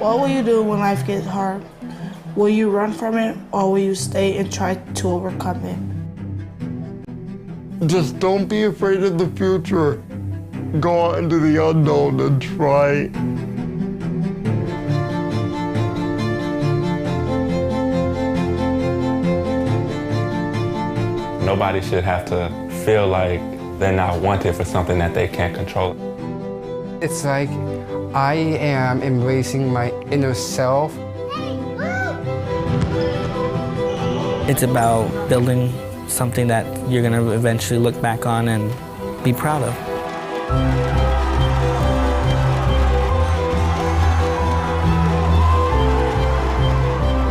What will you do when life gets hard? Will you run from it, or will you stay and try to overcome it? Just don't be afraid of the future. Go out into the unknown and try. Nobody should have to feel like they're not wanted for something that they can't control. It's like I am embracing my inner self. It's about building something that you're going to eventually look back on and be proud of.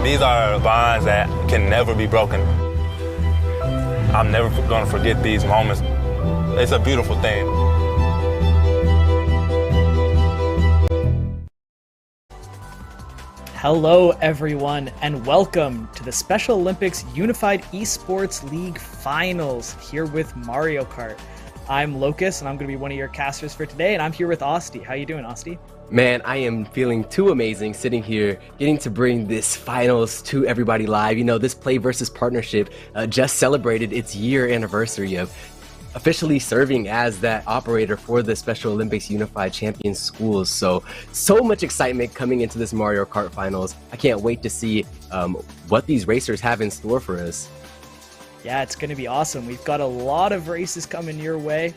These are bonds that can never be broken. I'm never going to forget these moments. It's a beautiful thing. Hello everyone, and welcome to the Special Olympics Unified Esports League Finals here with Mario Kart. I'm Locus, and I'm going to be one of your casters for today, and I'm here with Osti. How you doing, Osti? Man, I am feeling too amazing sitting here, getting to bring this finals to everybody live. You know, this PlayVS partnership just celebrated its year anniversary of officially serving as that operator for the Special Olympics Unified Champions Schools. So much excitement coming into this Mario Kart finals. I can't wait to see what these racers have in store for us. Yeah, it's going to be awesome. We've got a lot of races coming your way.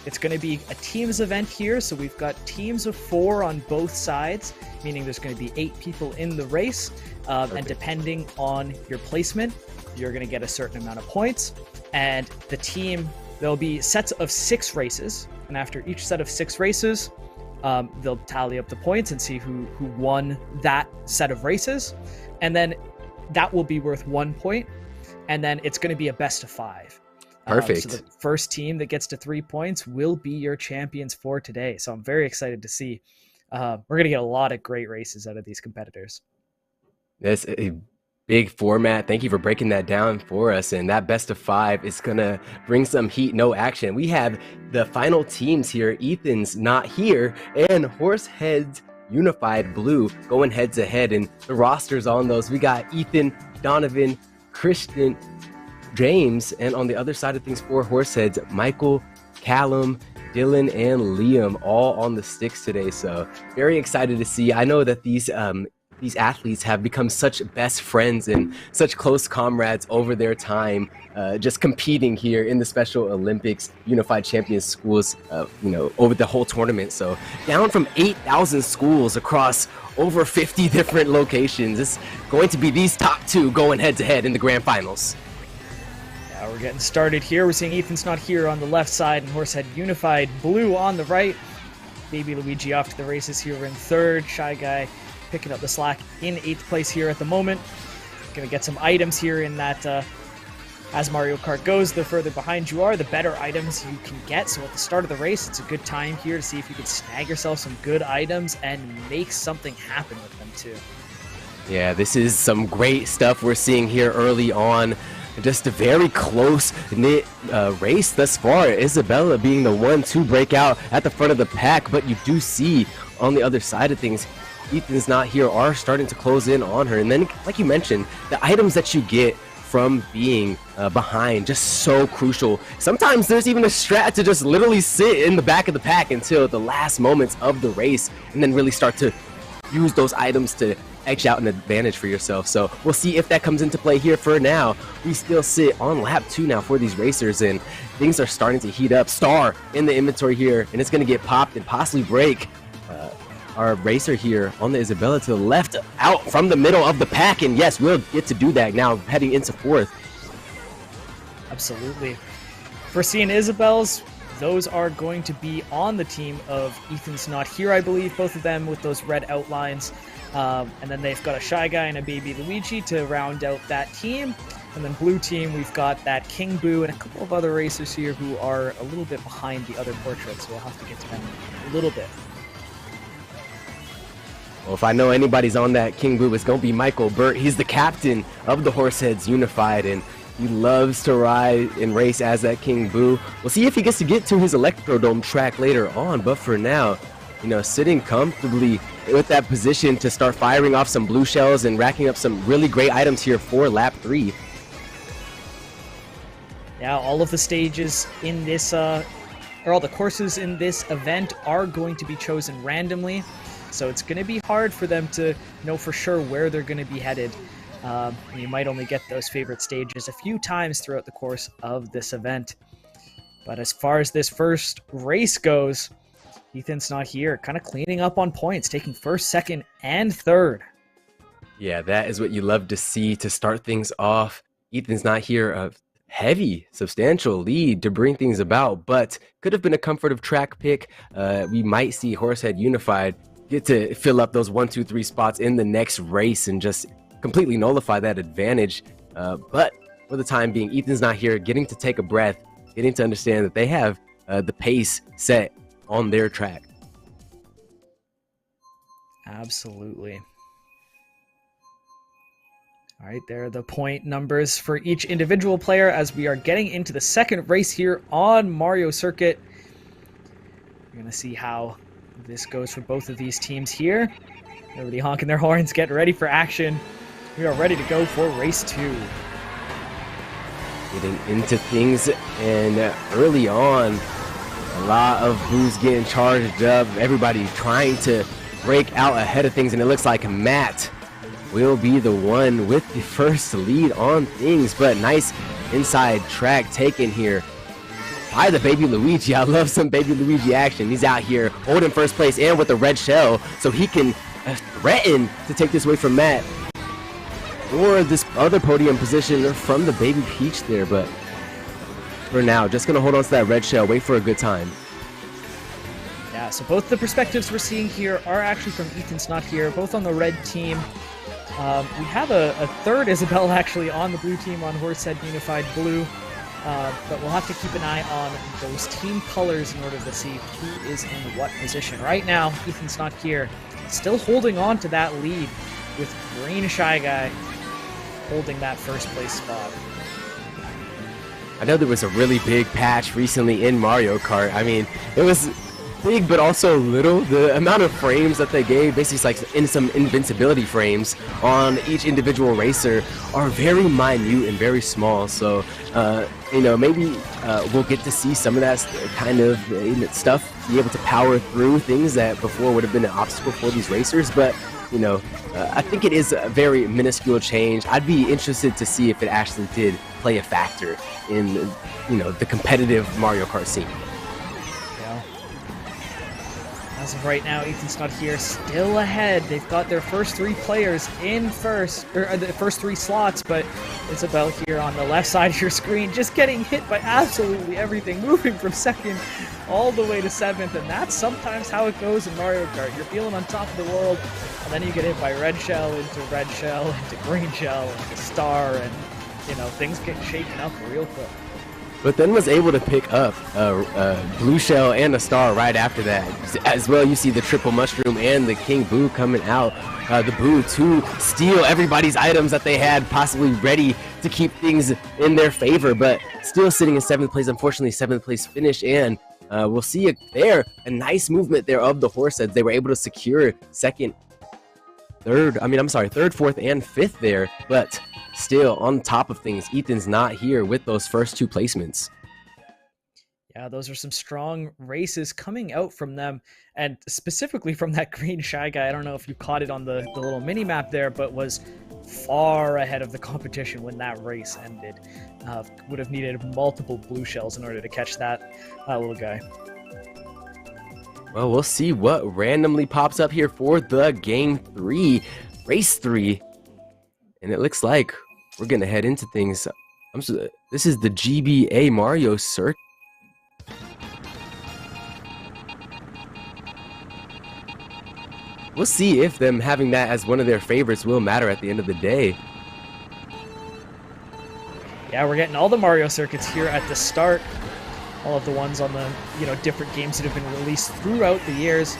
It's going to be a teams event here, so we've got teams of 4 on both sides, meaning there's going to be 8 people in the race, and depending on your placement, you're going to get a certain amount of points, and the team, there'll be sets of 6 races, and after each set of 6 races, they'll tally up the points and see who won that set of races, and then that will be worth 1 point, and then it's going to be a best of 5. Perfect. So the first team that gets to 3 points will be your champions for today. So I'm very excited to see. We're going to get a lot of great races out of these competitors. That's a big format. Thank you for breaking that down for us. And that best of 5 is going to bring some heat, no action. We have the final teams here. Ethan's not here, and Horsehead's Unified Blue going head to head, and the rosters on those, we got Ethan, Donovan, Christian, James, and on the other side of things for Horseheads, Michael, Callum, Dylan, and Liam all on the sticks today. So very excited to see. I know that these athletes have become such best friends and such close comrades over their time just competing here in the Special Olympics Unified Champions schools, over the whole tournament. So down from 8,000 schools across over 50 different locations. It's going to be these top two going head to head in the grand finals. We're getting started here. We're seeing Ethan's Not Here on the left side and Horsehead Unified Blue on the right. Baby Luigi off to the races here in third. Shy Guy picking up the slack in 8th place here at the moment. Gonna get some items here in that, as Mario Kart goes, the further behind you are, the better items you can get. So at the start of the race, it's a good time here to see if you can snag yourself some good items and make something happen with them too. Yeah, this is some great stuff we're seeing here early on. Just a very close-knit race thus far. Isabella being the one to break out at the front of the pack, but you do see on the other side of things, Ethan's Not Here are starting to close in on her. And then, like you mentioned, the items that you get from being behind, just so crucial. Sometimes there's even a strat to just literally sit in the back of the pack until the last moments of the race, and then really start to use those items to edge out an advantage for yourself. So we'll see if that comes into play here. For now, we still sit on lap 2 now for these racers, and things are starting to heat up. Star in the inventory here, and it's going to get popped and possibly break. Our racer here on the Isabella to the left, out from the middle of the pack, and yes, we'll get to do that now heading into 4th. Absolutely. For seeing Isabel's, those are going to be on the team of Ethan's Not Here, I believe, both of them with those red outlines. And then they've got a Shy Guy and a Baby Luigi to round out that team. And then blue team, we've got that King Boo and a couple of other racers here who are a little bit behind the other portraits, so we'll have to get to them a little bit. Well, if I know anybody's on that King Boo, it's going to be Michael Burt. He's the captain of the Horseheads Unified, and he loves to ride and race as that King Boo. We'll see if he gets to get to his Electrodome track later on, but for now, sitting comfortably with that position to start firing off some blue shells and racking up some really great items here for lap 3. Yeah, all of the stages in this, or all the courses in this event are going to be chosen randomly. So it's going to be hard for them to know for sure where they're going to be headed. You might only get those favorite stages a few times throughout the course of this event. But as far as this first race goes, Ethan's Not Here, kind of cleaning up on points, taking 1st, 2nd, and 3rd. Yeah, that is what you love to see to start things off. Ethan's Not Here, a heavy, substantial lead to bring things about, but could have been a comfort of track pick. We might see Horsehead Unified get to fill up those 1, 2, 3 spots in the next race and just completely nullify that advantage. But for the time being, Ethan's Not Here, getting to take a breath, getting to understand that they have the pace set on their track. Absolutely. All right, there are the point numbers for each individual player as we are getting into the second race here on Mario Circuit. We're going to see how this goes for both of these teams here. Everybody honking their horns, getting ready for action. We are ready to go for race 2. Getting into things, and early on, a lot of Boos getting charged up. Everybody trying to break out ahead of things, and it looks like Matt will be the one with the first lead on things, but nice inside track taken here by the Baby Luigi. I love some Baby Luigi action. He's out here holding first place and with the red shell, so he can threaten to take this away from Matt or this other podium position from the Baby Peach there. But for now, just gonna hold on to that red shell, wait for a good time. Yeah, so both the perspectives we're seeing here are actually from Ethan's Not Here, both on the red team. We have a third Isabel actually on the blue team on Horsehead Unified Blue. But we'll have to keep an eye on those team colors in order to see who is in what position. Right now, Ethan's Not Here, still holding on to that lead with Green Shy Guy holding that first place spot. I know there was a really big patch recently in Mario Kart. I mean, it was big but also little. The amount of frames that they gave, basically like in some invincibility frames on each individual racer, are very minute and very small. So you know, maybe we'll get to see some of that kind of stuff, be able to power through things that before would have been an obstacle for these racers. But you know, I think it is a very minuscule change. I'd be interested to see if it actually did play a factor in, you know, the competitive Mario Kart scene. Yeah. As of right now, Ethan's not here, still ahead. They've got their first 3 players in first, or the first 3 slots, but Isabel here on the left side of your screen, just getting hit by absolutely everything, moving from second all the way to 7th, and that's sometimes how it goes in Mario Kart. You're feeling on top of the world, and then you get hit by red shell, into red shell, into green shell, into star, and you know, things get shaken up real quick. But then was able to pick up blue shell and a star right after that. As well, you see the triple mushroom and the King Boo coming out. The Boo to steal everybody's items that they had possibly ready to keep things in their favor, but still sitting in 7th place. Unfortunately, 7th place finish, and we'll see it there. A nice movement there of the Horseheads. They were able to secure third, 4th, and 5th there, but still on top of things, Ethan's not here with those first 2 placements. Yeah, those are some strong races coming out from them, and specifically from that green Shy Guy. I don't know if you caught it on the little mini map there, but was far ahead of the competition when that race ended. Would have needed multiple blue shells in order to catch that little guy. Well, we'll see what randomly pops up here for the race 3. And it looks like we're going to head into things. This is the GBA Mario Circuit. We'll see if them having that as one of their favorites will matter at the end of the day. Yeah, we're getting all the Mario circuits here at the start. All of the ones on the, you know, different games that have been released throughout the years.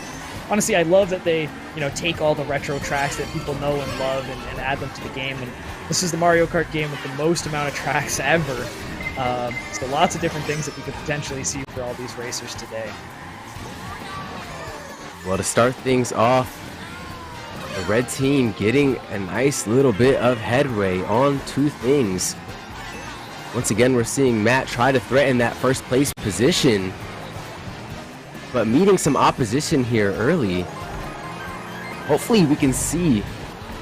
Honestly, I love that they, you know, take all the retro tracks that people know and love and add them to the game. And this is the Mario Kart game with the most amount of tracks ever. So lots of different things that we could potentially see for all these racers today. Well, to start things off, the red team getting a nice little bit of headway on 2 things. Once again, we're seeing Matt try to threaten that first place position, but meeting some opposition here early. Hopefully we can see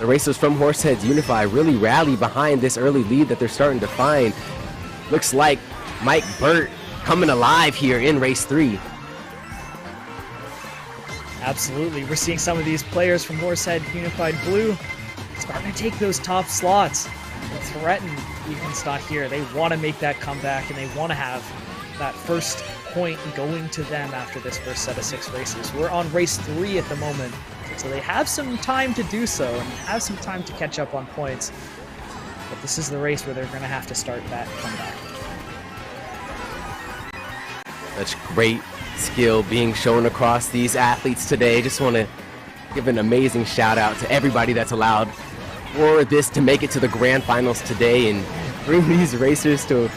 the racers from Horseheads Unify really rally behind this early lead that they're starting to find. Looks like Mike Burt coming alive here in race 3. Absolutely. We're seeing some of these players from Horsehead Unified Blue starting to take those top slots and threaten Ethan's not here. They want to make that comeback, and they want to have that first point going to them after this first set of 6 races. We're on race 3 at the moment, so they have some time to do so and have some time to catch up on points. But this is the race where they're going to have to start that comeback. Such great skill being shown across these athletes today. Just want to give an amazing shout out to everybody that's allowed for this to make it to the grand finals today and bring these racers to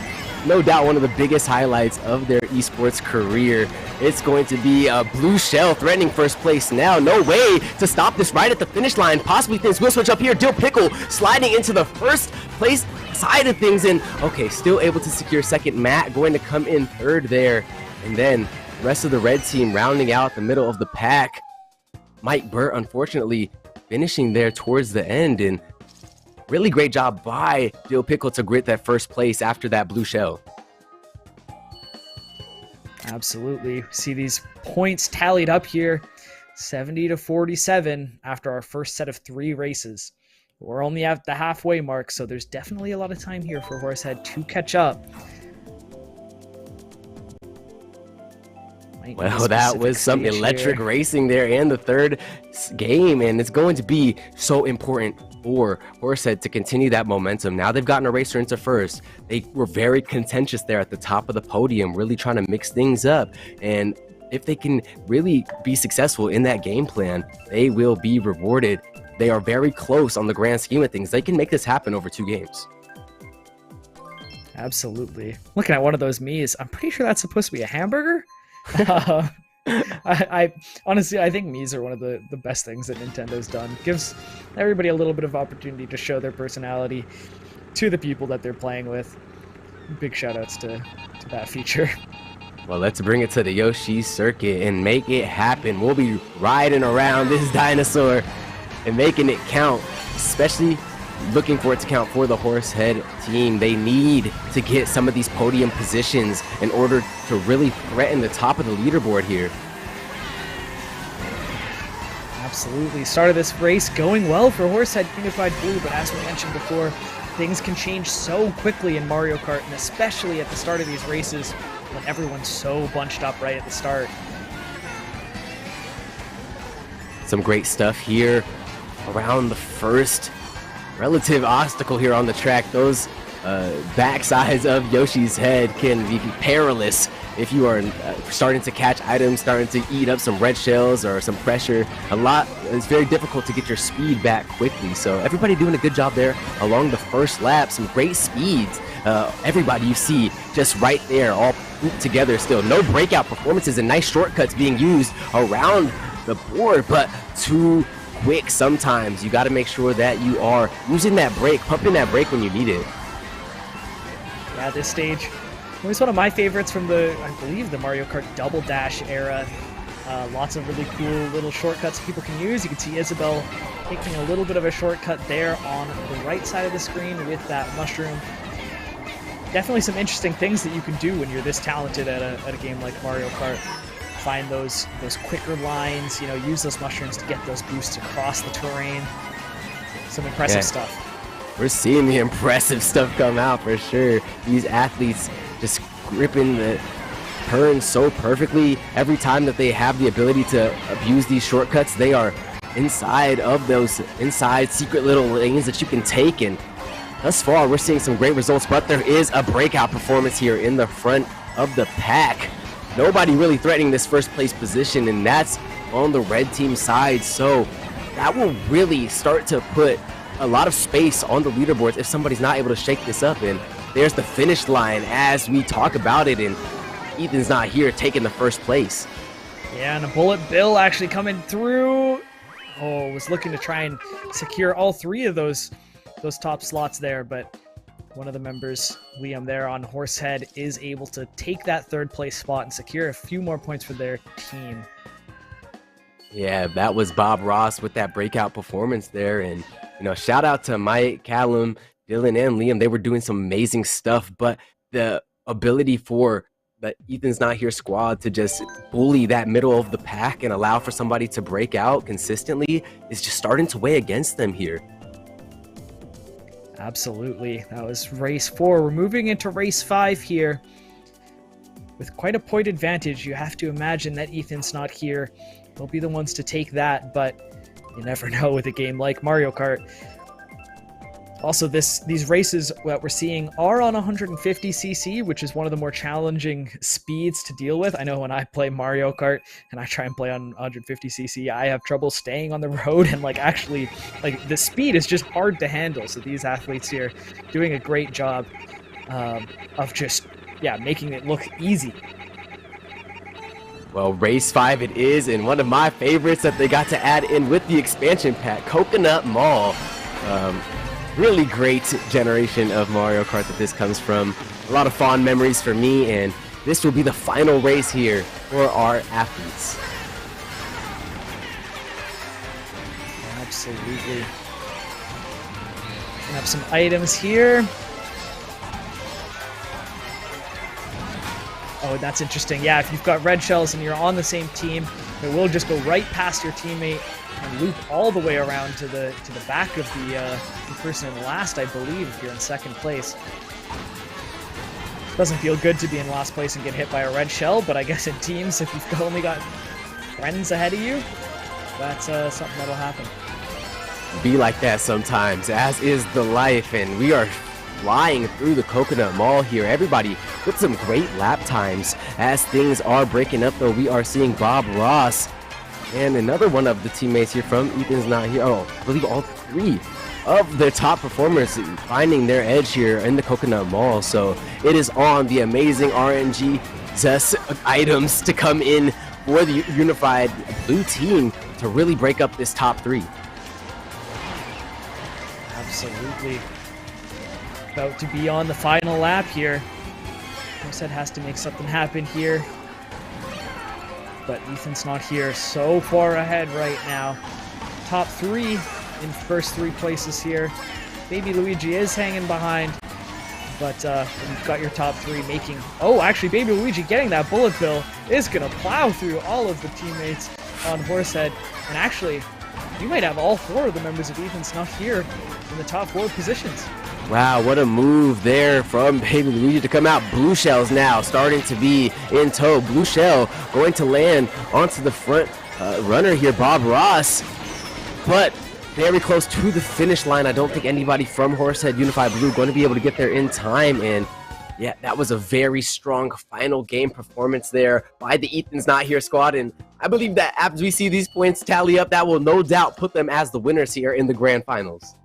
no doubt one of the biggest highlights of their esports career. It's going to be a blue shell threatening first place now. No way to stop this right at the finish line. Possibly things will switch up here. Dill Pickle sliding into the first place side of things, and okay, still able to secure second. Matt going to come in third there, and then the rest of the red team rounding out the middle of the pack. Mike Burt unfortunately finishing there towards the end, and really great job by Dill Pickle to grit that first place after that blue shell. Absolutely. See these points tallied up here, 70-47 after our first set of 3 races. We're only at the halfway mark, so there's definitely a lot of time here for Horsehead to catch up. Well, that was some electric racing there in the third game, and it's going to be so important for Horsehead to continue that momentum. Now they've gotten a racer into first. They were very contentious there at the top of the podium, really trying to mix things up. And if they can really be successful in that game plan, they will be rewarded. They are very close on the grand scheme of things. They can make this happen over 2 games. Absolutely. Looking at one of those Miis, I'm pretty sure that's supposed to be a hamburger. I honestly, I think Mii's are one of the best things that Nintendo's done. Gives everybody a little bit of opportunity to show their personality to the people that they're playing with. Big shout outs to that feature. Well, let's bring it to the Yoshi circuit and make it happen. We'll be riding around this dinosaur and making it count, especially looking for it to count for the Horsehead team. They need to get some of these podium positions in order to really threaten the top of the leaderboard here. Absolutely. Start of this race going well for Horsehead Unified Blue, but as we mentioned before, things can change so quickly in Mario Kart, and especially at the start of these races when everyone's so bunched up right at the start. Some great stuff here around the first relative obstacle here on the track. Those backsides of Yoshi's head can be perilous if you are starting to catch items, starting to eat up some red shells or some pressure. It's very difficult to get your speed back quickly. So everybody doing a good job there along the first lap. Some great speeds. Everybody you see just right there, all put together still. No breakout performances and nice shortcuts being used around the board, but too quick sometimes. You got to make sure that you are using that brake, pumping that brake when you need it. Yeah, this stage was one of my favorites from I believe the Mario Kart Double Dash era. Lots of really cool little shortcuts people can use. You can see Isabelle taking a little bit of a shortcut there on the right side of the screen with that mushroom. Definitely some interesting things that you can do when you're this talented at a game like Mario Kart. Find those quicker lines, use those mushrooms to get those boosts across the terrain. Some impressive stuff. We're seeing the impressive stuff come out for sure. These athletes just gripping the turn so perfectly. Every time that they have the ability to abuse these shortcuts, they are inside of those secret little lanes that you can take, and thus far we're seeing some great results, but there is a breakout performance here in the front of the pack. Nobody really threatening this first place position, and that's on the red team side, so that will really start to put a lot of space on the leaderboards if somebody's not able to shake this up. And there's the finish line as we talk about it, and Ethan's not here taking the first place. Yeah, and a Bullet Bill actually coming through. Oh, was looking to try and secure all three of those top slots there, but one of the members, Liam there on Horsehead, is able to take that third place spot and secure a few more points for their team. Yeah, that was Bob Ross with that breakout performance there. And, shout out to Mike, Callum, Dylan, and Liam. They were doing some amazing stuff, but the ability for the Ethan's Not Here squad to just bully that middle of the pack and allow for somebody to break out consistently is just starting to weigh against them here. Absolutely. That was race 4. We're moving into race 5 here. With quite a point advantage, you have to imagine that Ethan's Not Here will be the ones to take that, but you never know with a game like Mario Kart. Also, these races that we're seeing are on 150cc, which is one of the more challenging speeds to deal with. I know when I play Mario Kart and I try and play on 150cc, I have trouble staying on the road, and actually the speed is just hard to handle. So these athletes here doing a great job of just making it look easy. Well, race 5 it is, and one of my favorites that they got to add in with the expansion pack, Coconut Mall. Really great generation of Mario Kart that this comes from. A lot of fond memories for me, and this will be the final race here for our athletes. Absolutely. We have some items here. Oh, that's interesting. Yeah, if you've got red shells and you're on the same team, it will just go right past your teammate and loop all the way around to the back of the person in last, I believe, if you're in second place. Doesn't feel good to be in last place and get hit by a red shell, but I guess in teams, if you've only got friends ahead of you, that's something that'll happen. Be like that sometimes, as is the life, and we are flying through the Coconut Mall here. Everybody with some great lap times. As things are breaking up, though, we are seeing Bob Ross and another one of the teammates here from Ethan's Not Here. Oh, I believe all three of the top performers finding their edge here in the Coconut Mall. So it is on the amazing RNG just items to come in for the unified blue team to really break up this top 3. Absolutely. About to be on the final lap here. Horsehead has to make something happen here. But Ethan's not here. So far ahead right now. Top 3 in first 3 places here. Baby Luigi is hanging behind. But you've got your top 3 making... Oh, actually, Baby Luigi getting that bullet bill is going to plow through all of the teammates on Horsehead. And actually, you might have all 4 of the members of Ethan's Not Here in the top 4 positions. Wow, what a move there from Baby Luigi to come out. Blue Shell's now starting to be in tow. Blue Shell going to land onto the front runner here, Bob Ross. But very close to the finish line. I don't think anybody from Horsehead Unified Blue going to be able to get there in time. And yeah, that was a very strong final game performance there by the Ethan's Not Here squad. And I believe that as we see these points tally up, that will no doubt put them as the winners here in the grand finals.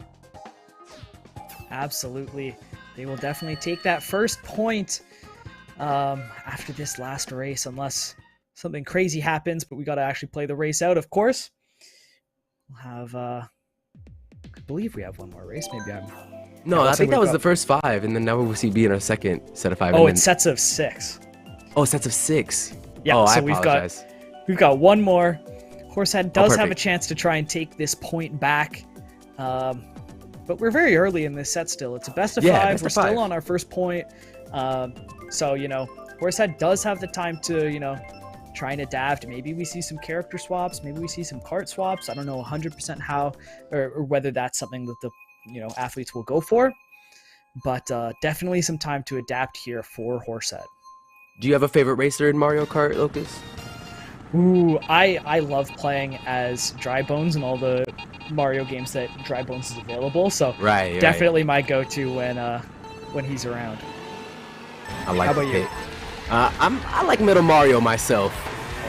Absolutely. They will definitely take that first point after this last race, unless something crazy happens, but we got to actually play the race out, of course. We'll have, I believe we have one more race. Maybe I'm... No, I think that was the first 5, and then now we'll see be in our second set of 5. Oh, it's sets of 6. Oh, sets of 6. Yeah, oh, so I apologize. we've got one more. Horsehead does have a chance to try and take this point back. But we're very early in this set still. It's a best of 5. We're still on our first point. So, you know, Horsehead does have the time to, you know, try and adapt. Maybe we see some character swaps. Maybe we see some kart swaps. I don't know 100% how or whether that's something that the, you know, athletes will go for. But definitely some time to adapt here for Horsehead. Do you have a favorite racer in Mario Kart, Lucas? Ooh, I love playing as Dry Bones in all the Mario games that Dry Bones is available. So definitely my go-to when he's around. I like. How about you? I like Middle Mario myself.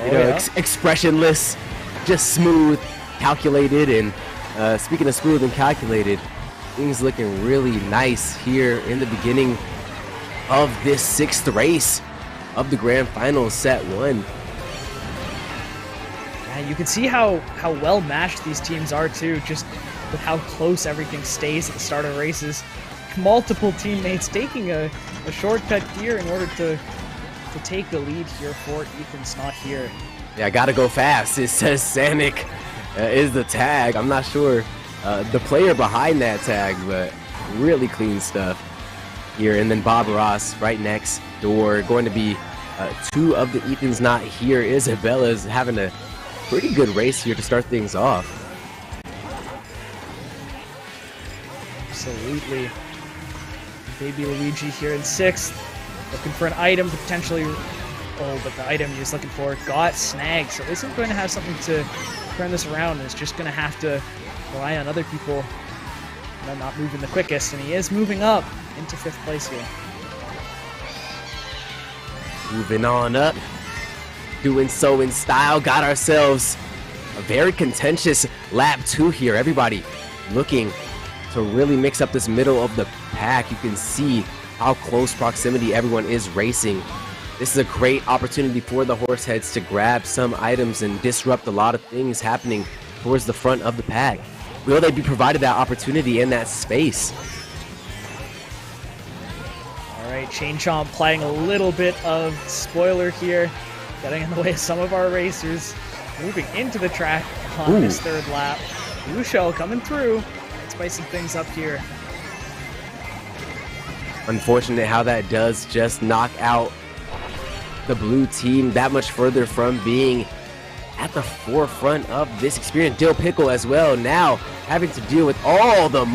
You know, expressionless, just smooth, calculated, and speaking of smooth and calculated, things looking really nice here in the beginning of this 6th race of the grand finals, set 1. You can see how well matched these teams are too, just with how close everything stays at the start of races. Multiple teammates taking a shortcut here in order to take the lead here for Ethan's Not Here. Yeah, I gotta go fast. It says Sanic is the tag. I'm not sure the player behind that tag, but really clean stuff here. And then Bob Ross right next door. Going to be 2 of the Ethan's Not Here. Isabella's having a pretty good race here to start things off. Absolutely. Baby Luigi here in 6th. Looking for an item to potentially... Oh, but the item he was looking for got snagged. So isn't going to have something to turn this around. It's just going to have to rely on other people, you know, not moving the quickest. And he is moving up into 5th place here. Moving on up. Doing so in style. Got ourselves a very contentious lap 2 here. Everybody looking to really mix up this middle of the pack. You can see how close proximity everyone is racing. This is a great opportunity for the Horseheads to grab some items and disrupt a lot of things happening towards the front of the pack. Will they be provided that opportunity in that space? All right, Chain Chomp playing a little bit of spoiler here, getting in the way of some of our racers. Moving into the track on this 3rd lap. Blue Shell coming through, spicing things up here. Unfortunate how that does just knock out the blue team that much further from being at the forefront of this experience. Dill Pickle as well now having to deal with all the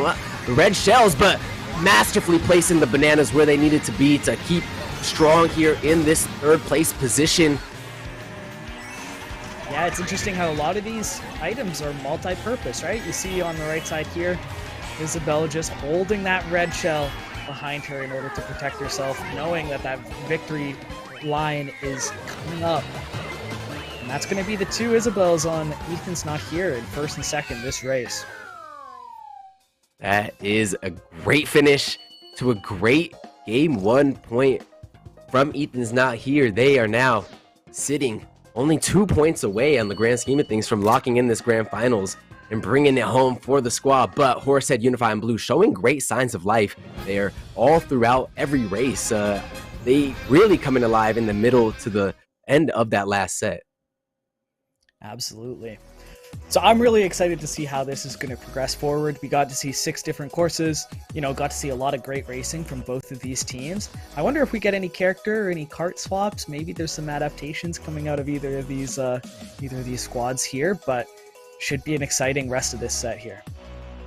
red shells, but masterfully placing the bananas where they needed to be to keep strong here in this 3rd place position. Yeah, it's interesting how a lot of these items are multi-purpose, right? You see on the right side here, Isabella just holding that red shell behind her in order to protect herself, knowing that that victory line is coming up. And that's going to be the 2 Isabels on Ethan's Not Here in 1st and 2nd this race. That is a great finish to a great game 1 point from Ethan's Not Here. They are now sitting only 2 points away on the grand scheme of things from locking in this grand finals and bringing it home for the squad. But Horsehead Unified and Blue showing great signs of life there all throughout every race. They really coming alive in the middle to the end of that last set. Absolutely. So I'm really excited to see how this is going to progress forward. We got to see 6 different courses, got to see a lot of great racing from both of these teams. I wonder if we get any character or any kart swaps. Maybe there's some adaptations coming out of either of these squads here, but should be an exciting rest of this set here.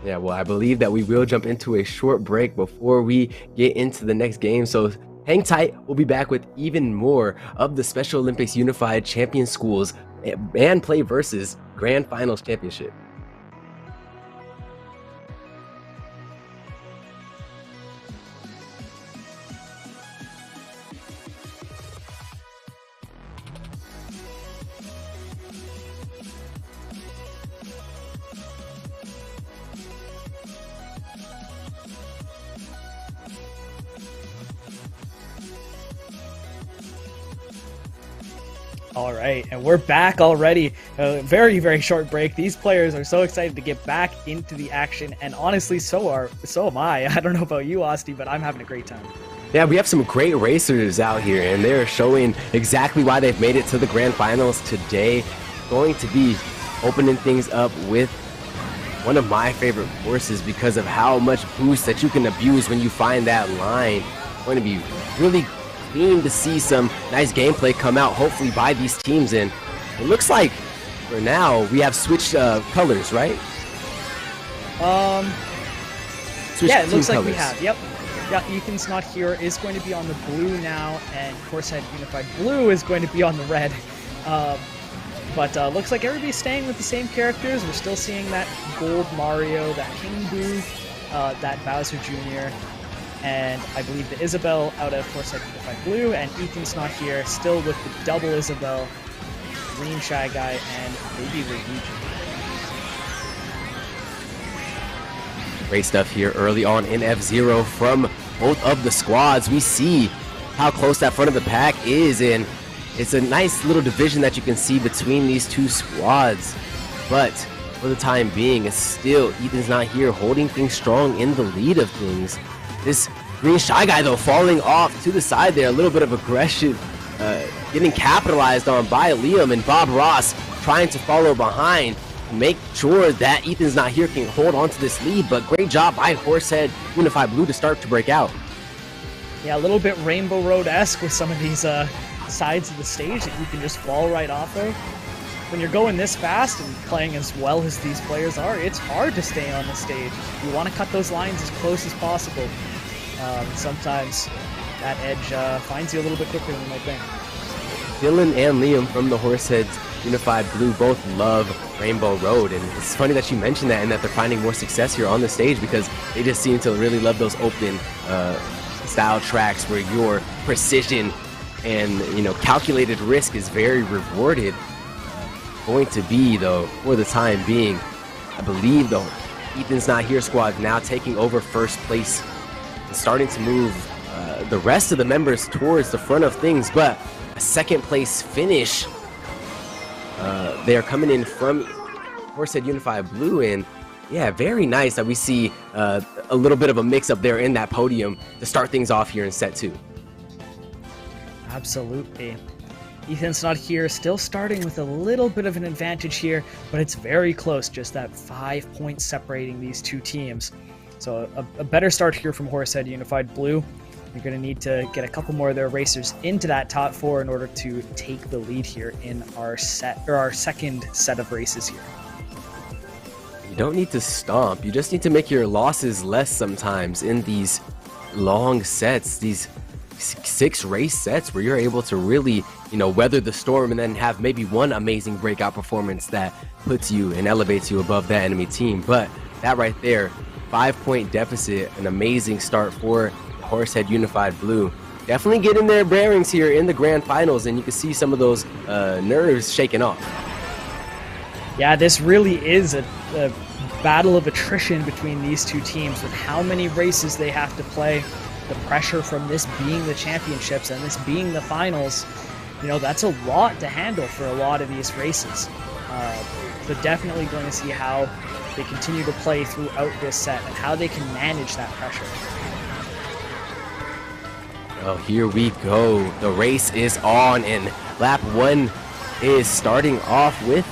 Yeah, well, I believe that we will jump into a short break before we get into the next game. So hang tight. We'll be back with even more of the Special Olympics Unified Champion Schools and Play Versus Grand Finals Championship. All right, and we're back already. A very, very short break. These players are so excited to get back into the action, and honestly, so am I. I don't know about you, Osti, but I'm having a great time. Yeah, we have some great racers out here, and they're showing exactly why they've made it to the grand finals today. Going to be opening things up with one of my favorite courses because of how much boost that you can abuse when you find that line. Going to be really keen to see some nice gameplay come out, hopefully by these teams. And it looks like for now we have switched colors, right? Yeah, it looks like we have. Yep. Yeah, Ethan's not here is going to be on the blue now, and Horsehead Unified Blue is going to be on the red. But looks like everybody's staying with the same characters. We're still seeing that gold Mario, that King Boo, that Bowser Jr., and I believe the Isabelle out of Horsehead Unified Blue, and Ethan's not here, still with the double Isabelle, Green Shy Guy, and maybe Luigi. Great stuff here early on in F-Zero from both of the squads. We see how close that front of the pack is, and it's a nice little division that you can see between these two squads. But for the time being, it's still Ethan's not here, holding things strong in the lead of things. This Green Shy Guy, though, falling off to the side there, a little bit of aggression, getting capitalized on by Liam, and Bob Ross trying to follow behind, make sure that Ethan's not here can hold on to this lead. But great job by Horsehead Unified Blue to start to break out. Yeah, a little bit Rainbow Road-esque with some of these sides of the stage that you can just fall right off of. When you're going this fast and playing as well as these players are, it's hard to stay on the stage. You want to cut those lines as close as possible. Sometimes that edge finds you a little bit quicker than you might think. Dylan and Liam from the Horsehead Unified Blue both love Rainbow Road, and it's funny that you mentioned that and that they're finding more success here on the stage because they just seem to really love those open style tracks where your precision and calculated risk is very rewarded. Going to be, though, for the time being, I believe the Ethan's Not Here squad now taking over first place and starting to move the rest of the members towards the front of things. But a second place finish, they are coming in from Horsehead Unified Blue, and yeah, very nice that we see a little bit of a mix up there in that podium to start things off here in set 2. Absolutely. Ethan's Not Here still starting with a little bit of an advantage here, but it's very close, just that 5 points separating these two teams. So a better start here from Horsehead Unified Blue. You're going to need to get a couple more of their racers into that top 4 in order to take the lead here in our second set of races here. You don't need to stomp, you just need to make your losses less sometimes in these long sets, these 6 race sets where you're able to really, weather the storm and then have maybe one amazing breakout performance that puts you and elevates you above that enemy team. But that right there, 5-point deficit, an amazing start for Horsehead Unified Blue. Definitely getting their bearings here in the grand finals, and you can see some of those nerves shaking off. Yeah, this really is a battle of attrition between these two teams with how many races they have to play. The pressure from this being the championships and this being the finals, you know, that's a lot to handle for a lot of these races. But definitely going to see how they continue to play throughout this set and how they can manage that pressure. Well, here we go. The race is on, and lap 1 is starting off with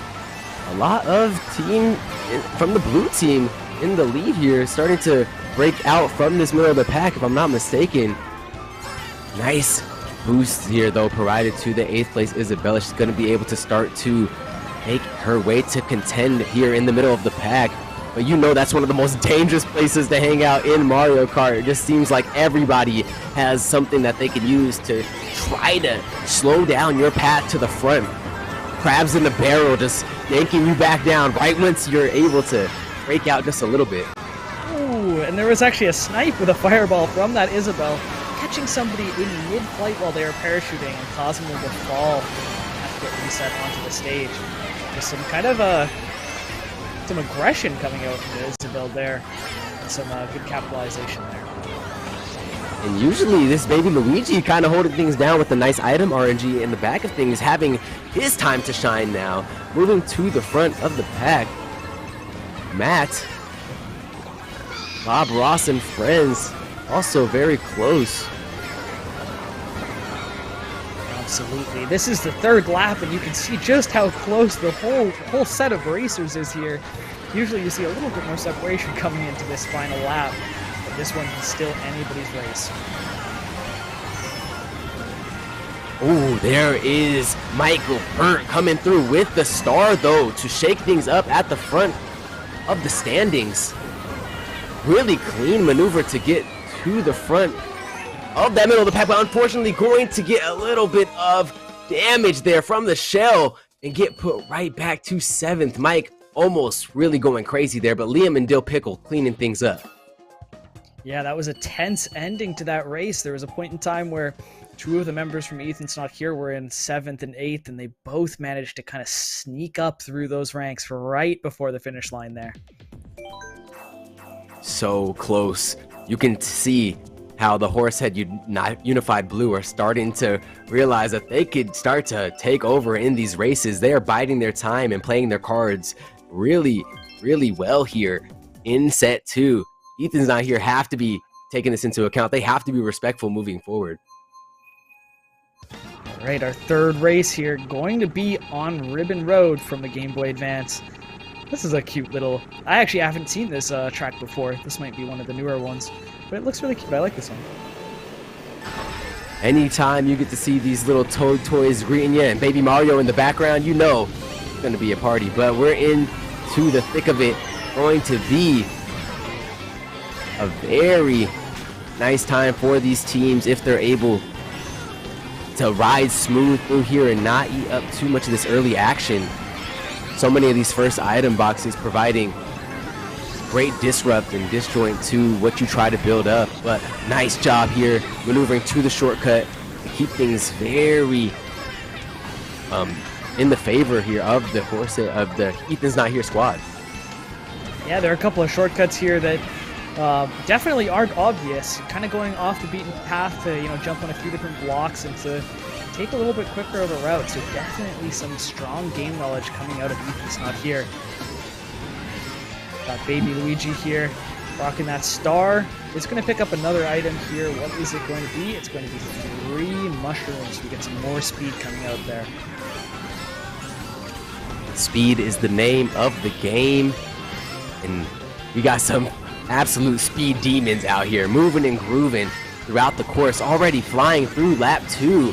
a lot of team from the blue team in the lead here, starting to break out from this middle of the pack, if I'm not mistaken. Nice boost here, though, provided to the 8th place Isabella. She's going to be able to start to make her way to contend here in the middle of the pack. But you know that's one of the most dangerous places to hang out in Mario Kart. It just seems like everybody has something that they can use to try to slow down your path to the front. Crabs in the barrel just yanking you back down right once you're able to break out just a little bit. Ooh, and there was actually a snipe with a fireball from that Isabel, catching somebody in mid-flight while they were parachuting and causing them to fall and get reset onto the stage. Just some kind of some aggression coming out from the Isabel there, and some good capitalization there. And usually this baby Luigi kind of holding things down with the nice item RNG in the back of things, having his time to shine now, moving to the front of the pack. Matt, Bob Ross and friends also very close. Absolutely. This is the 3rd lap, and you can see just how close the whole set of racers is here. Usually you see a little bit more separation coming into this final lap, but this one is still anybody's race. Oh, there is Michael Burt coming through with the star, though, to shake things up at the front of the standings. Really clean maneuver to get to the front of that middle of the pack, but unfortunately going to get a little bit of damage there from the shell and get put right back to 7th. Mike almost really going crazy there, but Liam and Dill Pickle cleaning things up. Yeah, that was a tense ending to that race. There was a point in time where 2 of the members from Ethan's Not Here were in 7th and 8th, and they both managed to kind of sneak up through those ranks right before the finish line there. So close. You can see how the Horsehead Unified Blue are starting to realize that they could start to take over in these races. They are biding their time and playing their cards really, really well here in set 2. Ethan's Not Here have to be taking this into account. They have to be respectful moving forward. All right, our 3rd race here going to be on Ribbon Road from the Game Boy Advance. This is a cute little... I actually haven't seen this track before. This might be one of the newer ones, but it looks really cute. I like this one. Anytime you get to see these little Toad toys greeting you and Baby Mario in the background, you know it's going to be a party. But we're into the thick of it. Going to be a very nice time for these teams if they're able to ride smooth through here and not eat up too much of this early action. So many of these first item boxes providing great disrupt and disjoint to what you try to build up. But nice job here maneuvering to the shortcut to keep things very in the favor here of the Ethan's Not Here squad. Yeah, there are a couple of shortcuts here that definitely aren't obvious. Kind of going off the beaten path to, you know, jump on a few different blocks and to take a little bit quicker of a route. So definitely some strong game knowledge coming out of Ethan's Not Here. Got Baby Luigi here, rocking that star. It's going to pick up another item here. What is it going to be? It's going to be 3 mushrooms. We get some more speed coming out there. Speed is the name of the game, and we got some absolute speed demons out here, moving and grooving throughout the course, already flying through lap 2.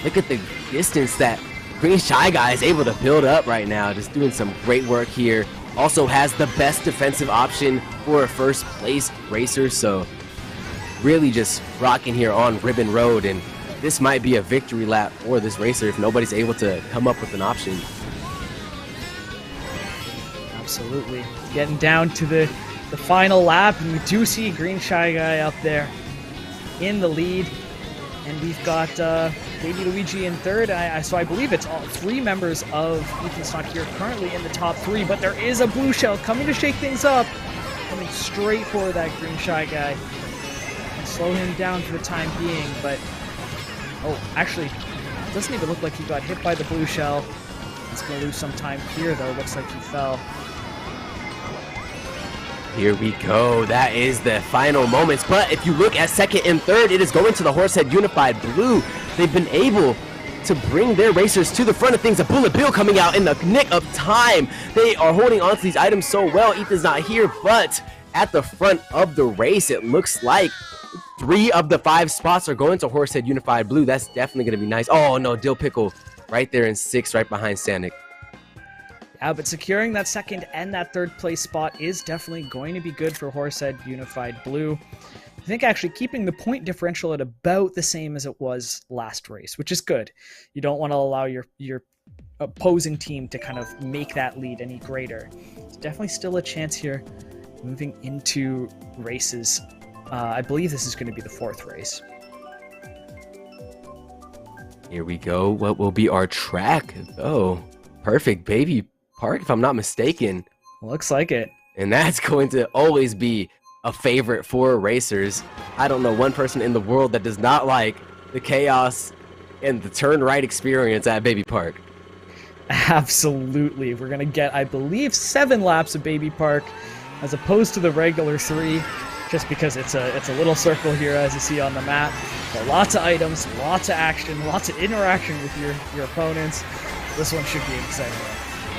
Look at the distance that Green Shy Guy is able to build up right now, just doing some great work here. Also has the best defensive option for a first place racer, so really just rocking here on Ribbon Road, and this might be a victory lap for this racer if nobody's able to come up with an option. Absolutely. Getting down to the final lap, and we do see Green Shy Guy up there in the lead. And we've got Baby Luigi in 3rd. So I believe it's all 3 members of Ethan's Not Here currently in the top 3, but there is a blue shell coming to shake things up. Coming straight for that Green Shy Guy. And slow him down for the time being, but... Oh, actually, Doesn't even look like he got hit by the blue shell. He's going to lose some time here, though. Looks like he fell. Here we go. That is the final moments. But if you look at second and third, it is going to the Horsehead Unified Blue. They've been able to bring their racers to the front of things. A Bullet Bill coming out in the nick of time. They are holding on to these items so well. Ethan's not here, but at the front of the race, it looks like 3 of the 5 spots are going to Horsehead Unified Blue. That's definitely going to be nice. Oh, no, Dill Pickle right there in 6th, right behind Sanic. Yeah, but securing that second and that third place spot is definitely going to be good for Horsehead Unified Blue. I think actually keeping the point differential at about the same as it was last race, which is good. You don't want to allow your opposing team to kind of make that lead any greater. There's definitely still a chance here moving into races. I believe this is going to be the 4th race. Here we go. What will be our track? Oh, perfect. Baby Park, if I'm not mistaken. Looks like it. And that's going to always be a favorite for racers. I don't know one person in the world that does not like the chaos and the turn right experience at Baby Park. Absolutely. We're going to get, I believe, 7 laps of Baby Park as opposed to the regular 3, just because it's a little circle here, as you see on the map. But lots of items, lots of action, lots of interaction with your opponents. This one should be an exciting one.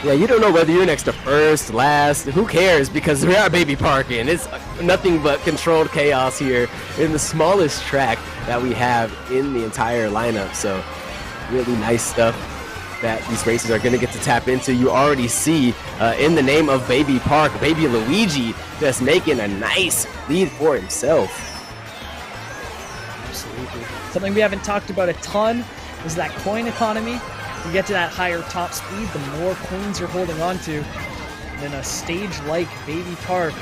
Yeah, you don't know whether you're next to first, last, who cares, because we are Baby Parking. It's nothing but controlled chaos here in the smallest track that we have in the entire lineup. So really nice stuff that these races are going to get to tap into. You already see in the name of Baby Park, Baby Luigi just making a nice lead for himself. Absolutely. Something we haven't talked about a ton is that coin economy. You get to that higher top speed, the more coins you're holding on to. And in a stage like Baby Park,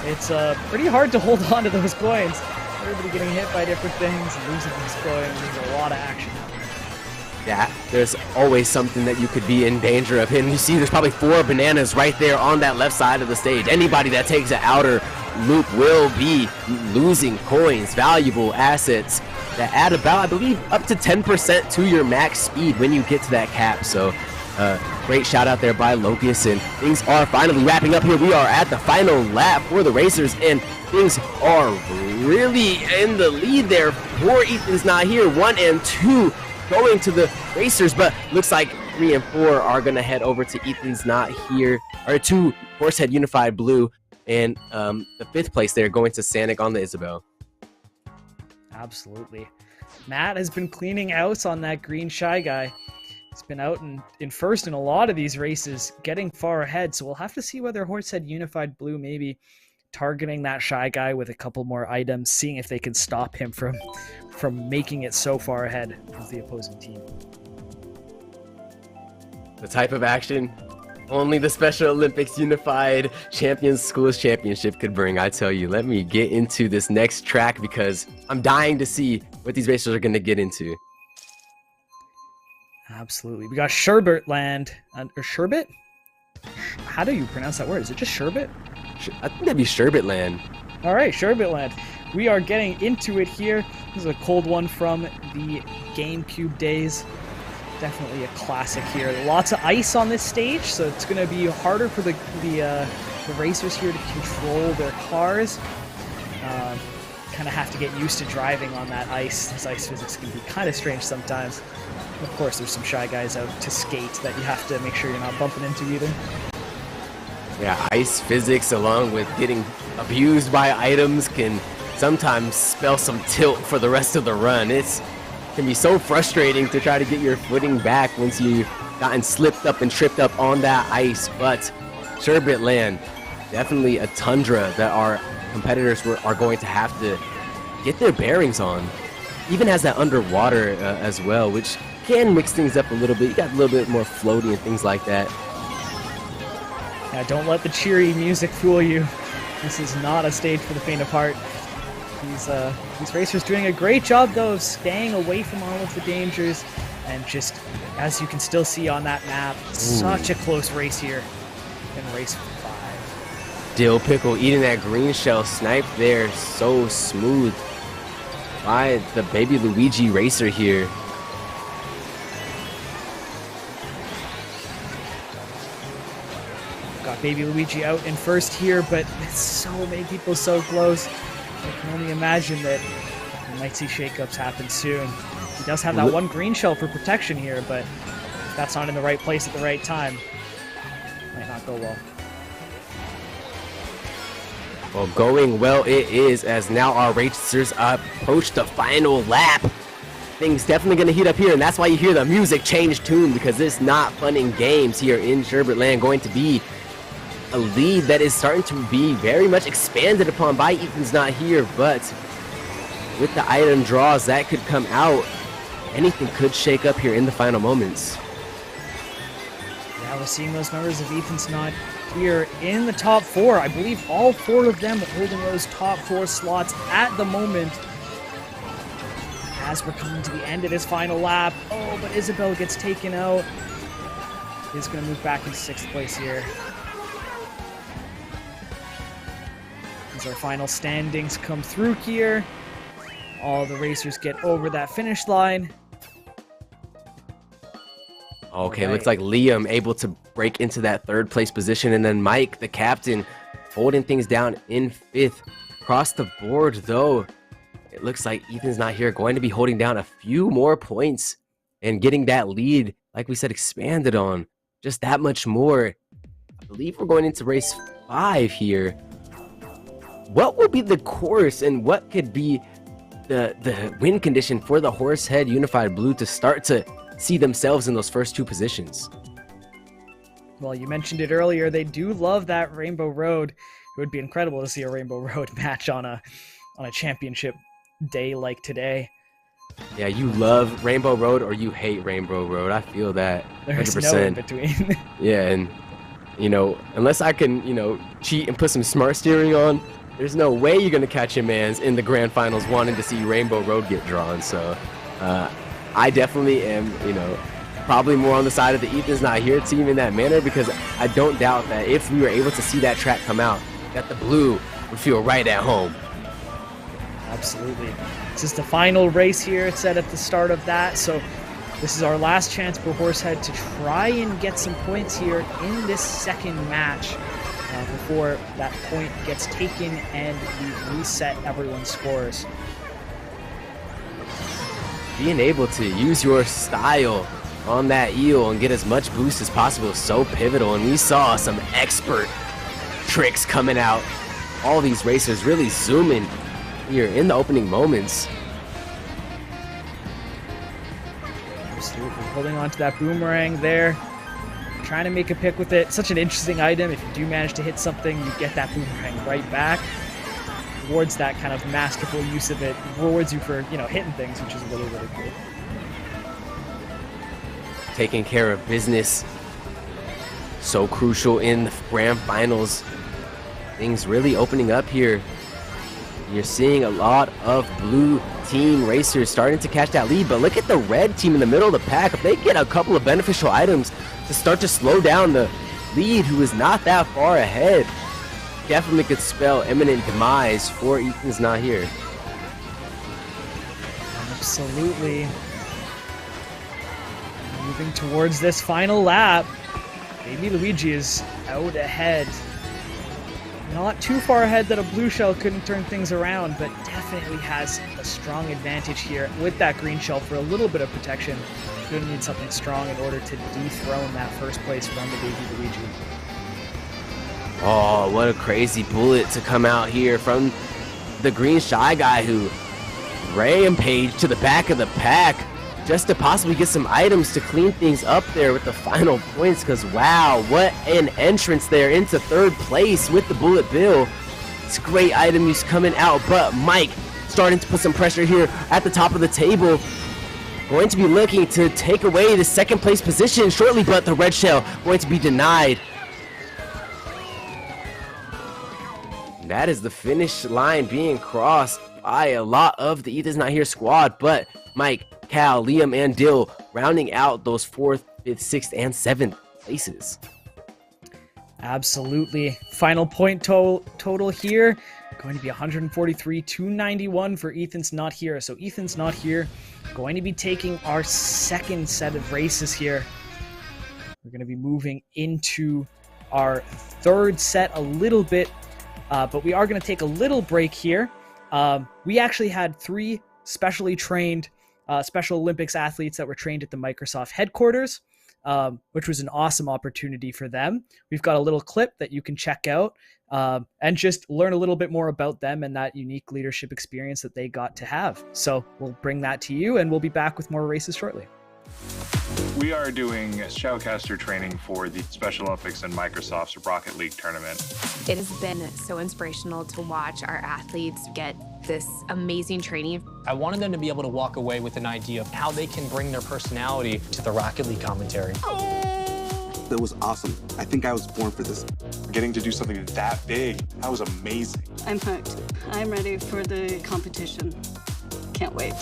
it's pretty hard to hold on to those coins. Everybody getting hit by different things and losing those coins. There's a lot of action happening. Yeah, there's always something that you could be in danger of hitting. You see there's probably 4 bananas right there on that left side of the stage. Anybody that takes an outer loop will be losing coins, valuable assets that add about, I believe, up to 10% to your max speed when you get to that cap. So great shout out there by Locus, and things are finally wrapping up here. We are at the final lap for the racers, and things are really in the lead there. Poor Ethan's not here. 1 and 2 going to the racers, but looks like 3 and 4 are gonna head over to Ethan's not here, or to Horsehead Unified Blue, and the 5th place there going to Sanic on the Isabel. Absolutely. Matt has been cleaning out on that green Shy Guy. He's been out in first in a lot of these races, getting far ahead, so we'll have to see whether Horsehead Unified Blue maybe targeting that Shy Guy with a couple more items, seeing if they can stop him from making it so far ahead of the opposing team. The type of action only the Special Olympics Unified Champions Schools Championship could bring, I tell you. Let me get into this next track because I'm dying to see what these racers are going to get into. Absolutely. We got Sherbet Land. Or Sherbet? How do you pronounce that word? Is it just Sherbet? I think that'd be Sherbet Land. All right, Sherbet Land. We are getting into it here. This is a cold one from the GameCube days. Definitely a classic here. Lots of ice on this stage, so it's going to be harder for the racers here to control their cars. Kind of have to get used to driving on that ice. This ice physics can be kind of strange sometimes. Of course, there's some Shy Guys out to skate that you have to make sure you're not bumping into either. Yeah, ice physics along with getting abused by items can sometimes spell some tilt for the rest of the run. It can be so frustrating to try to get your footing back once you've gotten slipped up and tripped up on that ice. But Sherbet Land, definitely a tundra that our competitors are going to have to get their bearings on. Even has that underwater as well, which can mix things up a little bit. You got a little bit more floaty and things like that. Yeah, don't let the cheery music fool you. This is not a stage for the faint of heart. These racers doing a great job, though, of staying away from all of the dangers. And just, as you can still see on that map, such a close race here in race 5. Dill Pickle eating that green shell snipe there, so smooth by the Baby Luigi racer here. Baby Luigi out in first here, but with so many people so close, I can only imagine that we might see shakeups happen soon. He does have that one green shell for protection here, but if that's not in the right place at the right time, might not go well. Well, going well it is, as now our racers approach the final lap. Things definitely going to heat up here, and that's why you hear the music change tune, because it's not fun and games here in Sherbert Land. Going to be a lead that is starting to be very much expanded upon by Ethan's Not Here, but with the item draws that could come out, anything could shake up here in the final moments. Yeah, we're seeing those members of Ethan's Not Here in the top 4. I believe all 4 of them holding those top 4 slots at the moment. As we're coming to the end of this final lap. Oh, but Isabel gets taken out. Is going to move back into 6th place here. As our final standings come through here. All the racers get over that finish line. Okay, looks like Liam able to break into that 3rd place position, and then Mike, the captain, holding things down in 5th. Across the board, though, it looks like Ethan's Not Here going to be holding down a few more points and getting that lead, like we said, expanded on just that much more. I believe we're going into race 5 here. What will be the course, and what could be the win condition for the Horsehead Unified Blue to start to see themselves in those first 2 positions? Well, you mentioned it earlier. They do love that Rainbow Road. It would be incredible to see a Rainbow Road match on a championship day like today. Yeah, you love Rainbow Road or you hate Rainbow Road. I feel that 100%. There's no in between. Yeah, and unless I can, cheat and put some smart steering on, there's no way you're gonna catch your mans in the grand finals wanting to see Rainbow Road get drawn. So I definitely am, probably more on the side of the Ethan's Not Here team in that manner, because I don't doubt that if we were able to see that track come out, that the blue would feel right at home. Absolutely. This is the final race here. It said at the start of that, so this is our last chance for Horsehead to try and get some points here in this second match before that point gets taken and we reset everyone's scores. Being able to use your style on that eel and get as much boost as possible is so pivotal, and we saw some expert tricks coming out. All these racers really zooming here in the opening moments. Absolutely. Holding on to that boomerang there. Trying to make a pick with it. Such an interesting item. If you do manage to hit something, you get that boomerang right back. Rewards that kind of masterful use of it. Rewards you for, hitting things, which is really, really cool. Taking care of business. So crucial in the grand finals. Things really opening up here. You're seeing a lot of blue team racers starting to catch that lead, but look at the red team in the middle of the pack. If they get a couple of beneficial items to start to slow down the lead, who is not that far ahead, definitely could spell imminent demise for Ethan's Not Here. Absolutely. Moving towards this final lap. Baby Luigi is out ahead. Not too far ahead that a blue shell couldn't turn things around, but definitely has a strong advantage here with that green shell for a little bit of protection. You're gonna need something strong in order to dethrone that first place from the Baby Luigi. Oh, what a crazy bullet to come out here from the green Shy Guy, who rampaged to the back of the pack just to possibly get some items to clean things up there with the final points, because wow, what an entrance there into 3rd place with the Bullet Bill. It's great item use coming out, but Mike starting to put some pressure here at the top of the table. Going to be looking to take away the 2nd place position shortly, but the red shell going to be denied. And that is the finish line being crossed by a lot of the Ethan's Not Here squad, but Mike, Cal, Liam, and Dill rounding out those 4th, 5th, 6th, and 7th places. Absolutely. Final point total here going to be 143-291 for Ethan's Not Here. So Ethan's Not Here going to be taking our 2nd set of races here. We're going to be moving into our third set a little bit, but we are going to take a little break here. We actually had 3 specially trained Special Olympics athletes that were trained at the Microsoft headquarters, which was an awesome opportunity for them. We've got a little clip that you can check out and just learn a little bit more about them and that unique leadership experience that they got to have. So we'll bring that to you, and we'll be back with more races shortly. We are doing shoutcaster training for the Special Olympics and Microsoft's Rocket League tournament. It has been so inspirational to watch our athletes get this amazing training. I wanted them to be able to walk away with an idea of how they can bring their personality to the Rocket League commentary. It was awesome. I think I was born for this. Getting to do something that big, that was amazing. I'm hooked. I'm ready for the competition. Can't wait.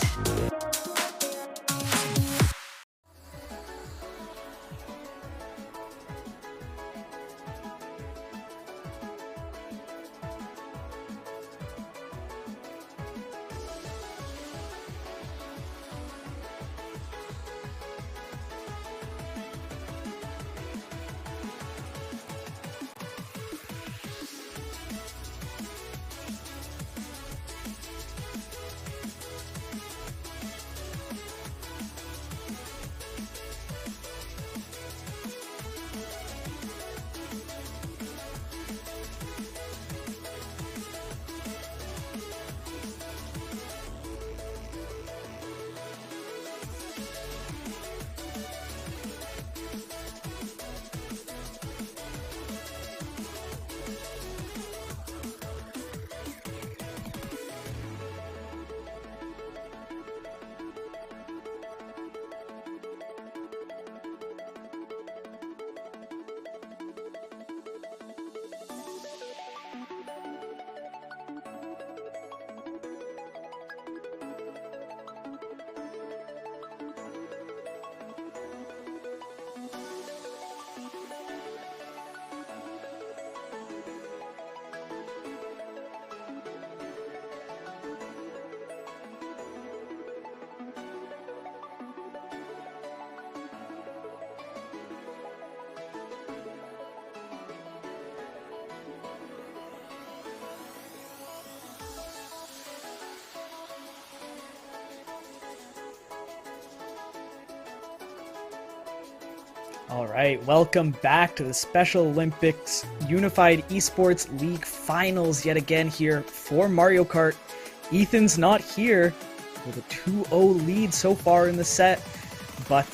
All right, welcome back to the Special Olympics Unified Esports League Finals yet again here for Mario Kart. Ethan's not here with a 2-0 lead so far in the set, but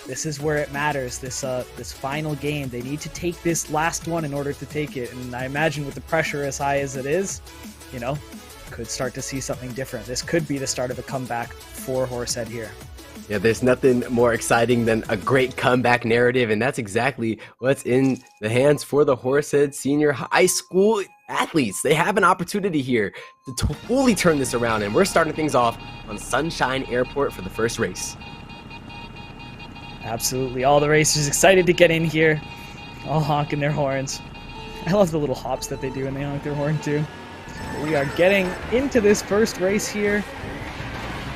this is where it matters, this final game. They need to take this last one in order to take it, and I imagine with the pressure as high as it is, you know, could start to see something different. This could be the start of a comeback for Horsehead here. Yeah, there's nothing more exciting than a great comeback narrative, and that's exactly what's in the hands for the Horsehead Senior High School athletes. They have an opportunity here to totally turn this around, and we're starting things off on Sunshine Airport for the first race. Absolutely, all the racers excited to get in here, all honking their horns. I love the little hops that they do when they honk their horn too. We are getting into this first race here.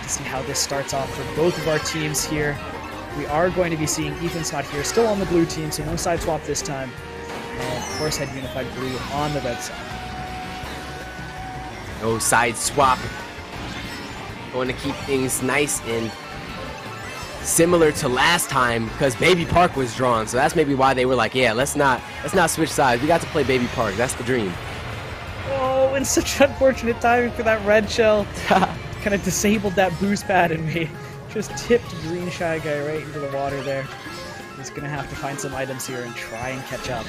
To see how this starts off for both of our teams here. We are going to be seeing Ethan's not here, still on the blue team, so no side swap this time. And Horsehead Unified Blue on the red side. No side swap. Going to keep things nice and similar to last time because Baby Park was drawn, so that's maybe why they were like, yeah, let's not switch sides. We got to play Baby Park. That's the dream. Oh, and such unfortunate timing for that red shell. Kind of disabled that boost pad and me. Just tipped Green Shy Guy right into the water there. He's gonna have to find some items here and try and catch up.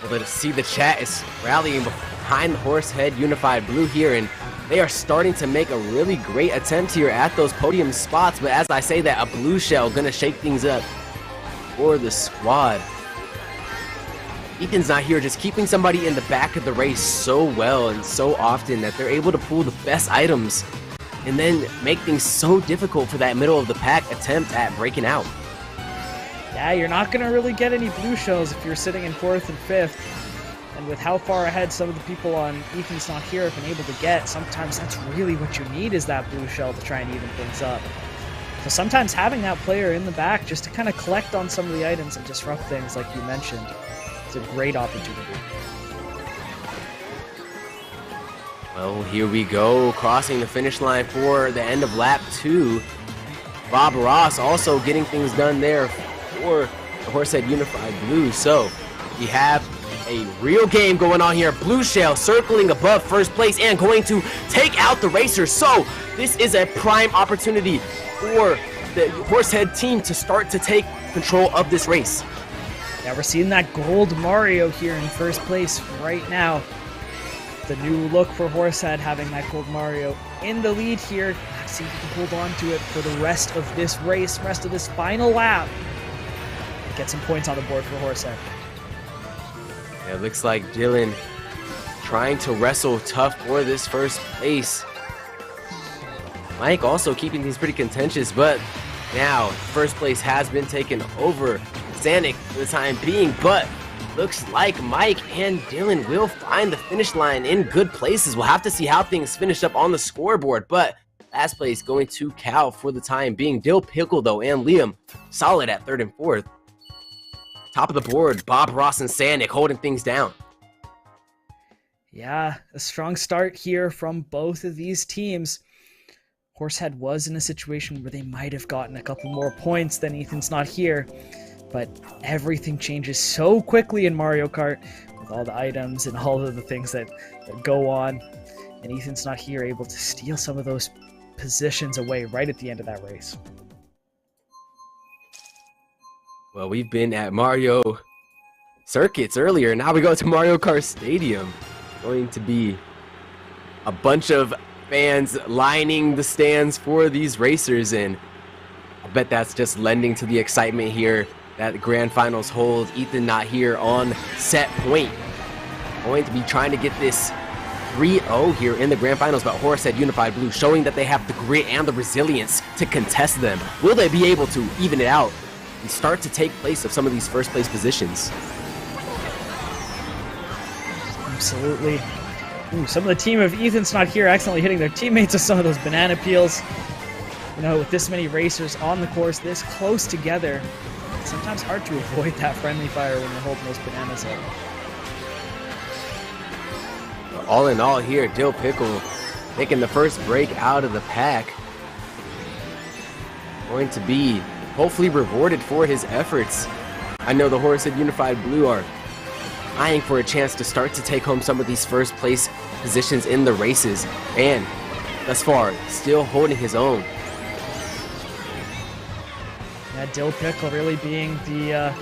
Well, let's see, the chat is rallying behind the Horsehead Unified Blue here, and they are starting to make a really great attempt here at those podium spots. But as I say that, a blue shell gonna shake things up for the squad. Ethan's not here, just keeping somebody in the back of the race so well and so often that they're able to pull the best items and then make things so difficult for that middle of the pack attempt at breaking out. Yeah, you're not going to really get any blue shells if you're sitting in 4th and 5th. And with how far ahead some of the people on Ethan's not here have been able to get, sometimes that's really what you need, is that blue shell to try and even things up. So sometimes having that player in the back just to kind of collect on some of the items and disrupt things like you mentioned is a great opportunity. Well, here we go, crossing the finish line for the end of lap 2. Bob Ross also getting things done there for the Horsehead Unified Blue. So we have a real game going on here. Blue Shell circling above first place and going to take out the Racers. So this is a prime opportunity for the Horsehead team to start to take control of this race. Yeah, we're seeing that gold Mario here in first place right now. The new look for Horsehead, having that gold Mario in the lead here. Let's see if we can hold on to it for the rest of this race, rest of this final lap. Get some points on the board for Horsehead. Yeah, it looks like Dylan trying to wrestle tough for this first place. Mike also keeping things pretty contentious, but now first place has been taken over Zanuck for the time being, but looks like Mike and Dylan will find the finish line in good places. We'll have to see how things finish up on the scoreboard, but last place going to Cal for the time being. Dill Pickle, though, and Liam solid at 3rd and 4th. Top of the board, Bob Ross and Zanuck holding things down. Yeah, a strong start here from both of these teams. Horsehead was in a situation where they might have gotten a couple more points than Ethan's Not Here, but everything changes so quickly in Mario Kart with all the items and all of the things that go on, and Ethan's Not Here able to steal some of those positions away right at the end of that race. Well, we've been at Mario Circuits earlier. Now we go to Mario Kart Stadium. Going to be a bunch of fans lining the stands for these racers, and I bet that's just lending to the excitement here that the grand finals hold. Ethan Not Here on set point. Going to be trying to get this 3-0 here in the grand finals, but Horsehead Unified Blue showing that they have the grit and the resilience to contest them. Will they be able to even it out and start to take place of some of these first place positions? Absolutely. Ooh, some of the team of Ethan's Not Here accidentally hitting their teammates with some of those banana peels. You know, with this many racers on the course, this close together, it's sometimes hard to avoid that friendly fire when you're holding those bananas up. All in all here, Dill Pickle taking the first break out of the pack. Going to be hopefully rewarded for his efforts. I know the Horsehead Unified Blue are eyeing for a chance to start to take home some of these first place positions in the races, and thus far still holding his own. Yeah, Dill Pickle really being the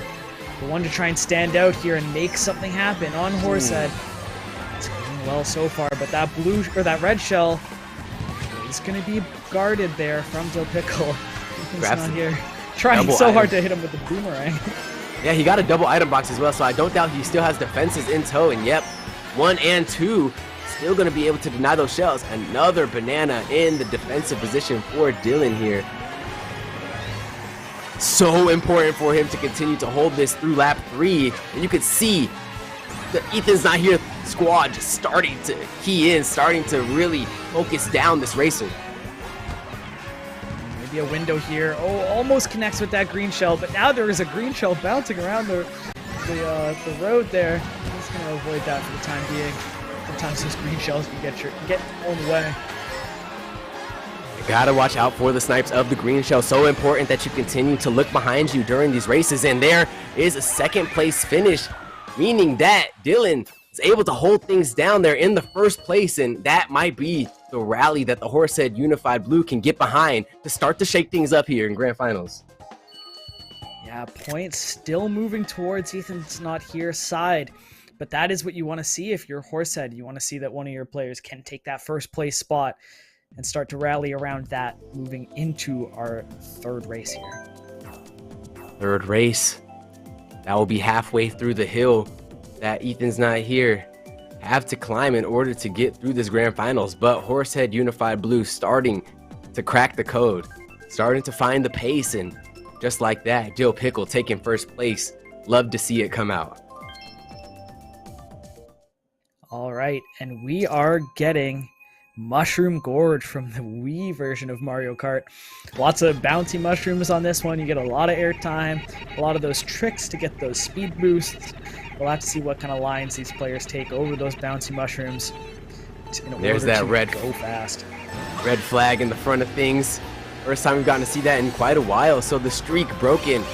one to try and stand out here and make something happen on Horsehead. It's going well so far, but that blue or that red shell is going to be guarded there from Dill Pickle. He's not here trying so hard to hit him with the boomerang. Yeah, he got a double item box as well, so I don't doubt he still has defenses in tow. And yep, 1 and 2 still going to be able to deny those shells. Another banana in the defensive position for Dylan here. So important for him to continue to hold this through lap 3. And you could see the Ethan's Not Here squad just starting to key in, starting to really focus down this racer. Maybe a window here. Oh, almost connects with that green shell, but now there is a green shell bouncing around the road there. I'm just going to avoid that for the time being. Sometimes those green shells can get your own way. You gotta watch out for the snipes of the green shell. So important that you continue to look behind you during these races. And there is a 2nd place finish, meaning that Dylan is able to hold things down there in the 1st place, and that might be the rally that the Horsehead Unified Blue can get behind to start to shake things up here in grand finals. Yeah, points still moving towards Ethan's Not Here side, but that is what you want to see if you're Horsehead. You want to see that one of your players can take that 1st place spot and start to rally around that moving into our 3rd race here. 3rd race. That will be halfway through the hill that Ethan's Not Here have to climb in order to get through this grand finals, but Horsehead Unified Blue starting to crack the code, starting to find the pace, and just like that, Dill Pickle taking 1st place. Love to see it come out. All right, and we are getting Mushroom Gorge from the Wii version of Mario Kart. Lots of bouncy mushrooms on this one. You get a lot of airtime, a lot of those tricks to get those speed boosts. We'll have to see what kind of lines these players take over those bouncy mushrooms. There's that red go fast. Red flag in the front of things. First time we've gotten to see that in quite a while. So the streak broken.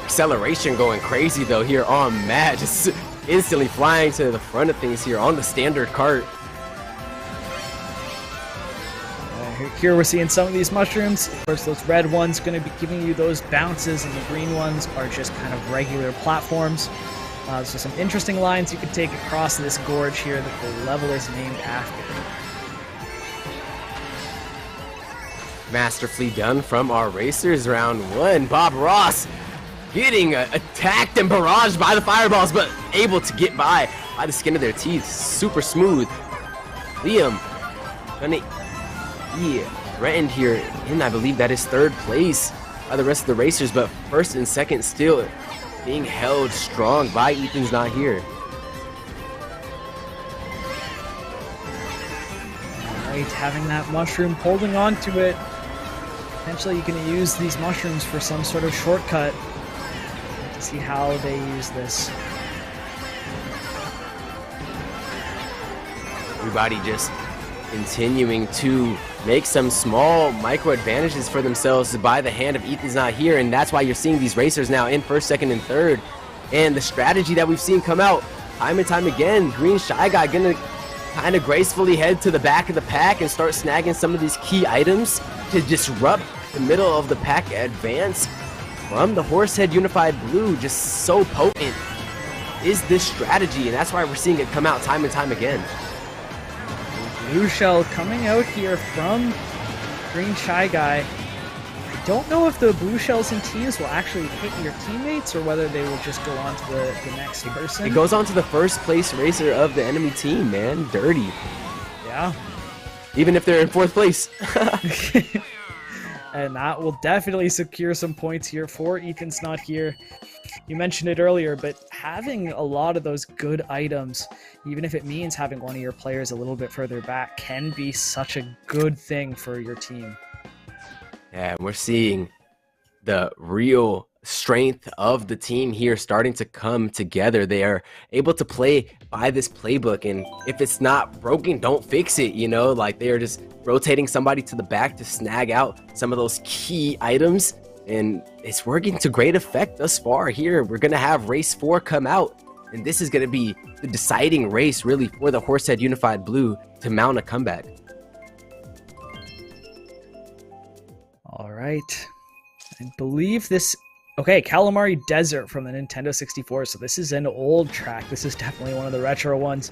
Acceleration going crazy though here on Matt. Just instantly flying to the front of things here on the standard kart. Here we're seeing some of these mushrooms. Of course, those red ones going to be giving you those bounces, and the green ones are just kind of regular platforms. So some interesting lines you can take across this gorge here that the level is named after. Masterfully done from our racers. Round 1. Bob Ross getting attacked and barraged by the fireballs, but able to get by the skin of their teeth. Super smooth. Liam gonna threatened here, and I believe that is third place by the rest of the racers, but first and second still being held strong by Ethan's Not Here. Alright, having that mushroom, holding on to it. Potentially you can use these mushrooms for some sort of shortcut. To see how they use this. Everybody just continuing to make some small micro advantages for themselves by the hand of Ethan's Not Here, and that's why you're seeing these racers now in first, second, and third. And the strategy that we've seen come out time and time again, Green Shy Guy gonna kind of gracefully head to the back of the pack and start snagging some of these key items to disrupt the middle of the pack advance from the Horsehead Unified Blue. Just so potent is this strategy, and that's why we're seeing it come out time and time again. Blue Shell coming out here from Green Shy Guy. I don't know if the Blue Shells and teams will actually hit your teammates or whether they will just go on to the next person. It goes on to the first place racer of the enemy team, man. Dirty. Yeah. Even if they're in fourth place. And that will definitely secure some points here for Ethan's Not Here. You mentioned it earlier, but having a lot of those good items, even if it means having one of your players a little bit further back, can be such a good thing for your team. Yeah, we're seeing the real strength of the team here starting to come together. They are able to play by this playbook, and if it's not broken, don't fix it, you know? Like, they are just rotating somebody to the back to snag out some of those key items, and it's working to great effect thus far here. We're going to have race 4 come out, and this is going to be the deciding race, really, for the Horsehead Unified Blue to mount a comeback. All right. I believe this... Okay, Calamari Desert from the Nintendo 64. So this is an old track. This is definitely one of the retro ones,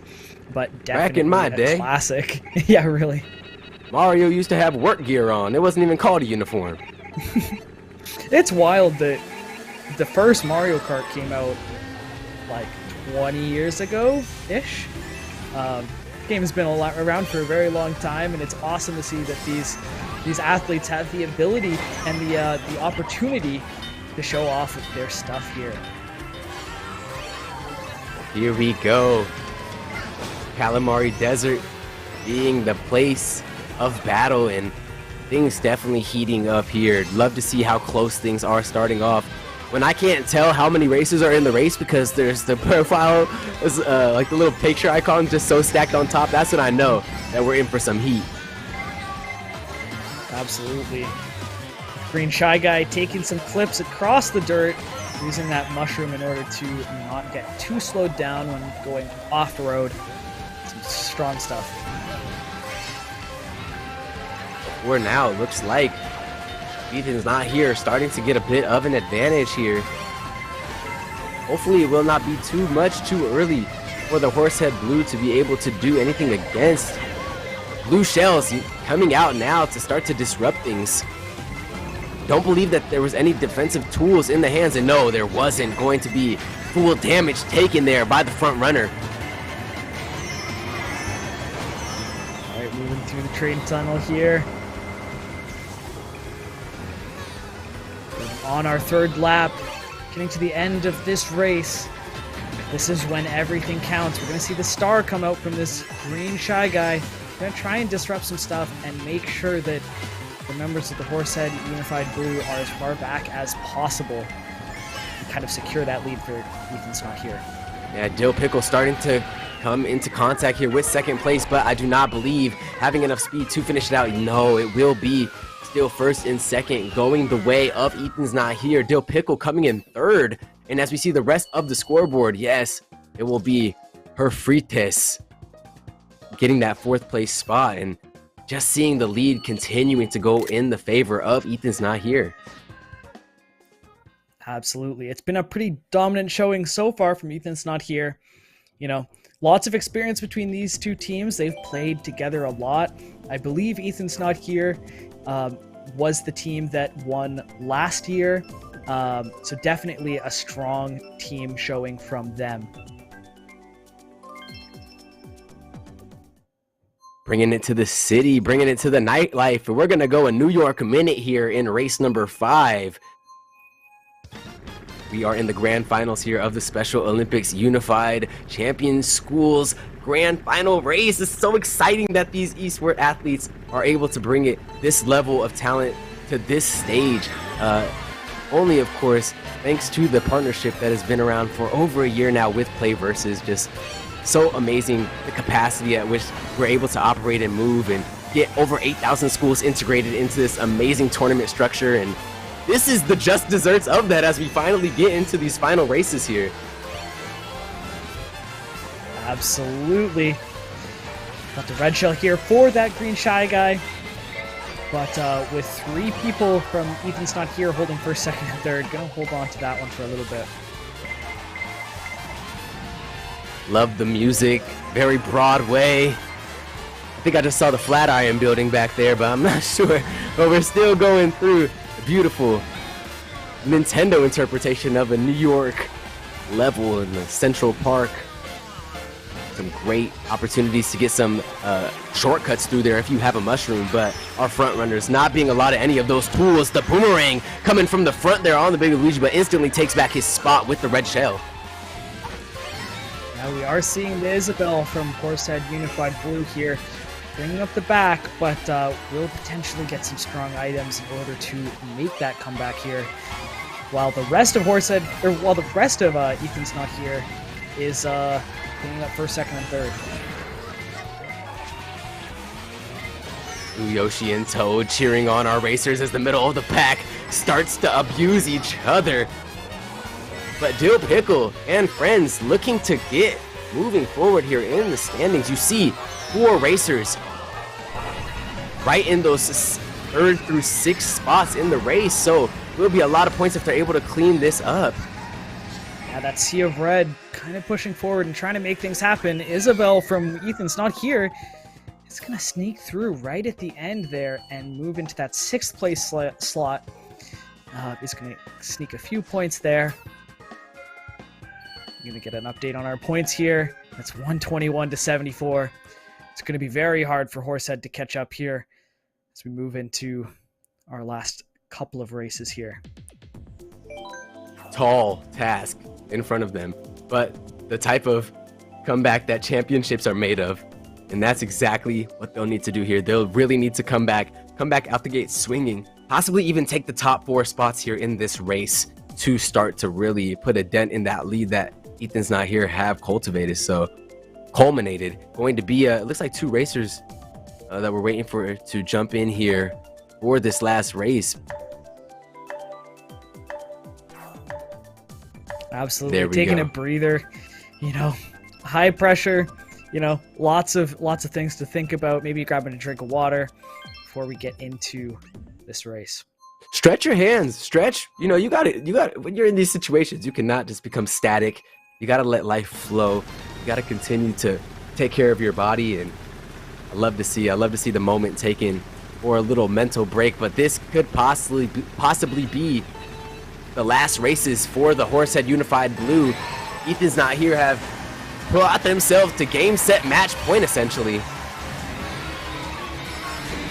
but definitely back in my day. Classic. Yeah, really. Mario used to have work gear on. It wasn't even called a uniform. It's wild that the first Mario Kart came out like 20 years ago-ish. Game has been around for a very long time, and it's awesome to see that these athletes have the ability and the opportunity to show off their stuff here. Here we go. Calamari Desert being the place of battle, and things definitely heating up here. Love to see how close things are starting off. When I can't tell how many racers are in the race because there's the profile, like the little picture icon just so stacked on top, that's when I know that we're in for some heat. Absolutely. Green Shy Guy taking some clips across the dirt, using that mushroom in order to not get too slowed down when going off-road. Some strong stuff. For now, looks like Ethan's Not Here, starting to get a bit of an advantage here. Hopefully it will not be too much too early for the Horsehead Blue to be able to do anything against. Blue Shells coming out now to start to disrupt things. Don't believe that there was any defensive tools in the hands, and no, there wasn't going to be full damage taken there by the front runner. Alright, moving through the train tunnel here. On our third lap, getting to the end of this race. This is when everything counts. We're going to see the star come out from this Green Shy Guy. Gonna try and disrupt some stuff and make sure that the members of the Horsehead Unified Blue are as far back as possible and kind of secure that lead for Ethan's Not Here. Yeah, Dill Pickle starting to come into contact here with second place, but I do not believe having enough speed to finish it out. No, it will be still first and second, going the way of Ethan's Not Here. Dill Pickle coming in third. And as we see the rest of the scoreboard, yes, it will be Herfrites getting that fourth place spot, and just seeing the lead continuing to go in the favor of Ethan's Not Here. Absolutely. It's been a pretty dominant showing so far from Ethan's Not Here. You know, lots of experience between these two teams. They've played together a lot. I believe Ethan's Not Here was the team that won last year. So definitely a strong team showing from them. Bringing it to the city, bringing it to the nightlife. And we're going to go a New York minute here in race number 5. We are in the grand finals here of the Special Olympics Unified Champion Schools grand final race. It's so exciting that these esports athletes are able to bring it this level of talent to this stage. Only, of course, thanks to the partnership that has been around for over a year now with PlayVS. Just so amazing the capacity at which we're able to operate and move and get over 8,000 schools integrated into this amazing tournament structure. And this is the just desserts of that as we finally get into these final races here. Absolutely. Got the red shell here for that green shy guy. But with 3 people from Ethan's Not Here holding first, second, and third, gonna hold on to that one for a little bit. Love the music, very Broadway. I think I just saw the Flatiron building back there, but I'm not sure. But we're still going through a beautiful Nintendo interpretation of a New York level in the Central Park. Some great opportunities to get some shortcuts through there if you have a mushroom, but our front runners not being allotted any of those tools. The boomerang coming from the front there on the Baby Luigi, but instantly takes back his spot with the red shell. Now we are seeing the Isabel from Horsehead Unified Blue here bringing up the back, but will potentially get some strong items in order to make that comeback here. While the rest of Horsehead, or while the rest of Ethan's Not Here is bringing up first, second, and third. Yoshi and Toad cheering on our racers as the middle of the pack starts to abuse each other. But Dill Pickle and friends looking to get moving forward here in the standings. You see 4 racers right in those 3rd through 6th spots in the race. So will be a lot of points if they're able to clean this up. Yeah, that Sea of Red kind of pushing forward and trying to make things happen. Isabel from Ethan's Not Here is going to sneak through right at the end there and move into that 6th place slot. Is going to sneak a few points there. I'm going to get an update on our points here. That's 121 to 74. It's going to be very hard for Horsehead to catch up here as we move into our last couple of races here. Tall task in front of them, but the type of comeback that championships are made of, and that's exactly what they'll need to do here. They'll really need to come back out the gate swinging, possibly even take the top 4 spots here in this race to start to really put a dent in that lead that Ethan's Not Here have culminated. Going to be it looks like 2 racers that we're waiting for to jump in here for this last race. Absolutely taking a breather, you know, high pressure, you know, lots of things to think about. Maybe grabbing a drink of water before we get into this race. Stretch your hands, stretch. You know, you got it. When you're in these situations, you cannot just become static. You got to let life flow. You got to continue to take care of your body. And I love to see the moment taken for a little mental break. But this could possibly be the last races for the Horsehead Unified Blue. Ethan's Not Here have brought themselves to game, set, match point, essentially.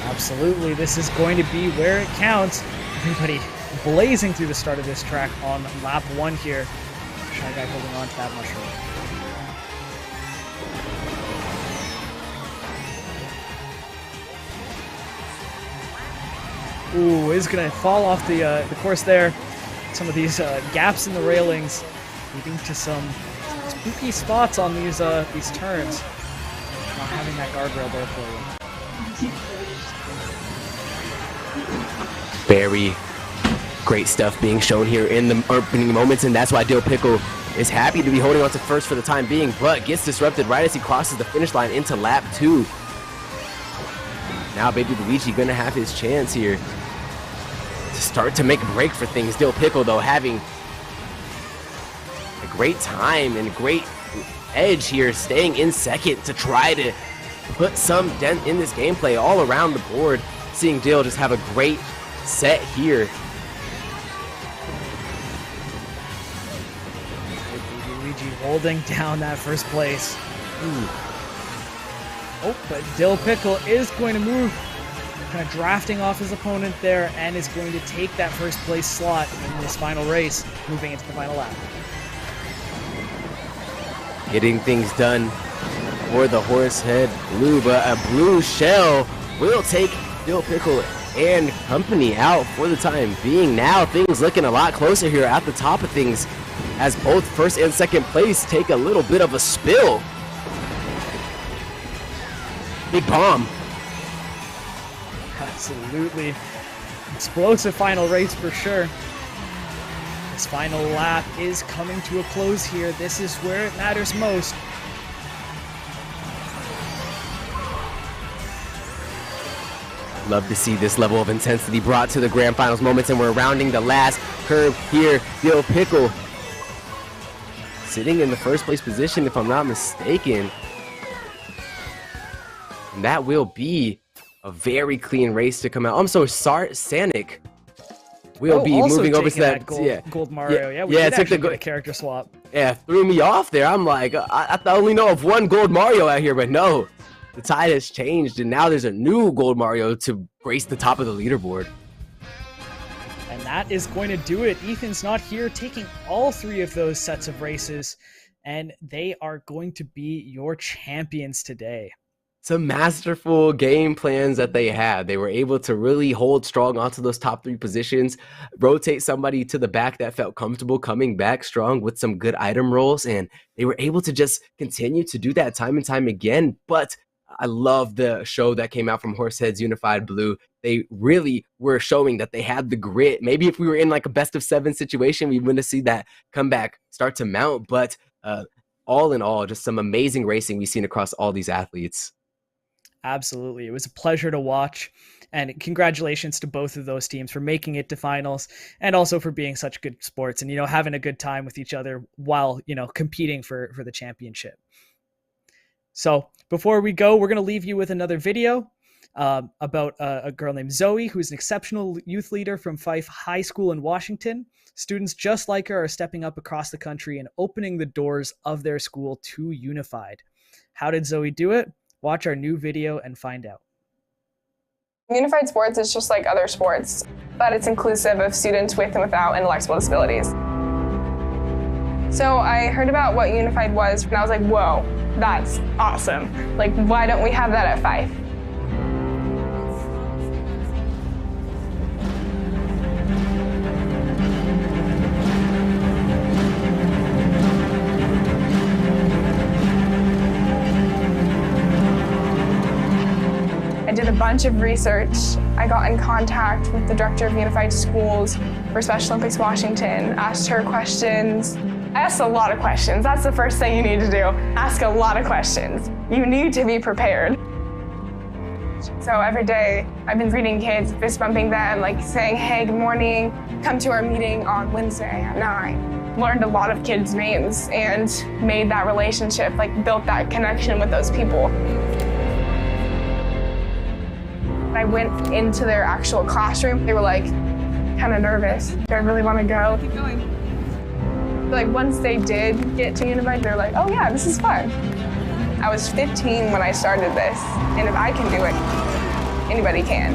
Absolutely, this is going to be where it counts. Everybody blazing through the start of this track on lap 1 here. Shy Guy holding on to that mushroom. Ooh, is gonna fall off the course there. Some of these gaps in the railings leading to some spooky spots on these turns. Not having that guardrail there for you. Very great stuff being shown here in the opening moments, and that's why Dill Pickle is happy to be holding on to first for the time being, but gets disrupted right as he crosses the finish line into lap 2. Now Baby Luigi gonna have his chance here to start to make a break for things. Dill Pickle, though, having a great time and great edge here, staying in second to try to put some dent in this gameplay all around the board. Seeing Dill just have a great set here. Luigi holding down that first place. Ooh. Oh, but Dill Pickle is going to move, kind of drafting off his opponent there, and is going to take that first place slot in this final race, moving into the final lap. Getting things done for the Horsehead Blue, but a blue shell will take Dill Pickle and company out for the time being. Now things looking a lot closer here at the top of things, as both first and second place take a little bit of a spill. Big bomb. Absolutely. Explosive final race for sure. This final lap is coming to a close here. This is where it matters most. Love to see this level of intensity brought to the grand finals moments, and we're rounding the last curve here. Dill Pickle sitting in the first place position, if I'm not mistaken. And that will be a very clean race to come out. I'm so sorry, Sanic will be moving over to that gold Mario. Yeah, we did actually took get a character swap. Yeah, threw me off there. I'm like, I only know of one gold Mario out here, but no. The tide has changed, and now there's a new gold Mario to grace the top of the leaderboard. And that is going to do it. Ethan's not here, taking all 3 of those sets of races, and they are going to be your champions today. Some masterful game plans that they had. They were able to really hold strong onto those top 3 positions, rotate somebody to the back that felt comfortable coming back strong with some good item rolls, and they were able to just continue to do that time and time again. But I love the show that came out from Horseheads Unified Blue. They really were showing that they had the grit. Maybe if we were in like a best of 7 situation, we wouldn't see that comeback start to mount. But all in all, just some amazing racing we've seen across all these athletes. Absolutely. It was a pleasure to watch, and congratulations to both of those teams for making it to finals, and also for being such good sports and, having a good time with each other while, competing for the championship. So before we go, we're going to leave you with another video about a girl named Zoe, who's an exceptional youth leader from Fife High School in Washington. Students just like her are stepping up across the country and opening the doors of their school to Unified. How did Zoe do it? Watch our new video and find out. Unified Sports is just like other sports, but it's inclusive of students with and without intellectual disabilities. So I heard about what Unified was, and I was like, whoa, that's awesome. Like, why don't we have that at Fife? I did a bunch of research. I got in contact with the director of Unified Schools for Special Olympics Washington, asked her questions. I asked a lot of questions. That's the first thing you need to do. Ask a lot of questions. You need to be prepared. So every day I've been greeting kids, fist bumping them, like saying, hey, good morning, come to our meeting on Wednesday at 9. Learned a lot of kids' names and made that relationship, like built that connection with those people. I went into their actual classroom. They were like kind of nervous. Do I really want to go? Keep going. Like once they did get to Unified, they're like, oh yeah, this is fun. I was 15 when I started this, and if I can do it, anybody can.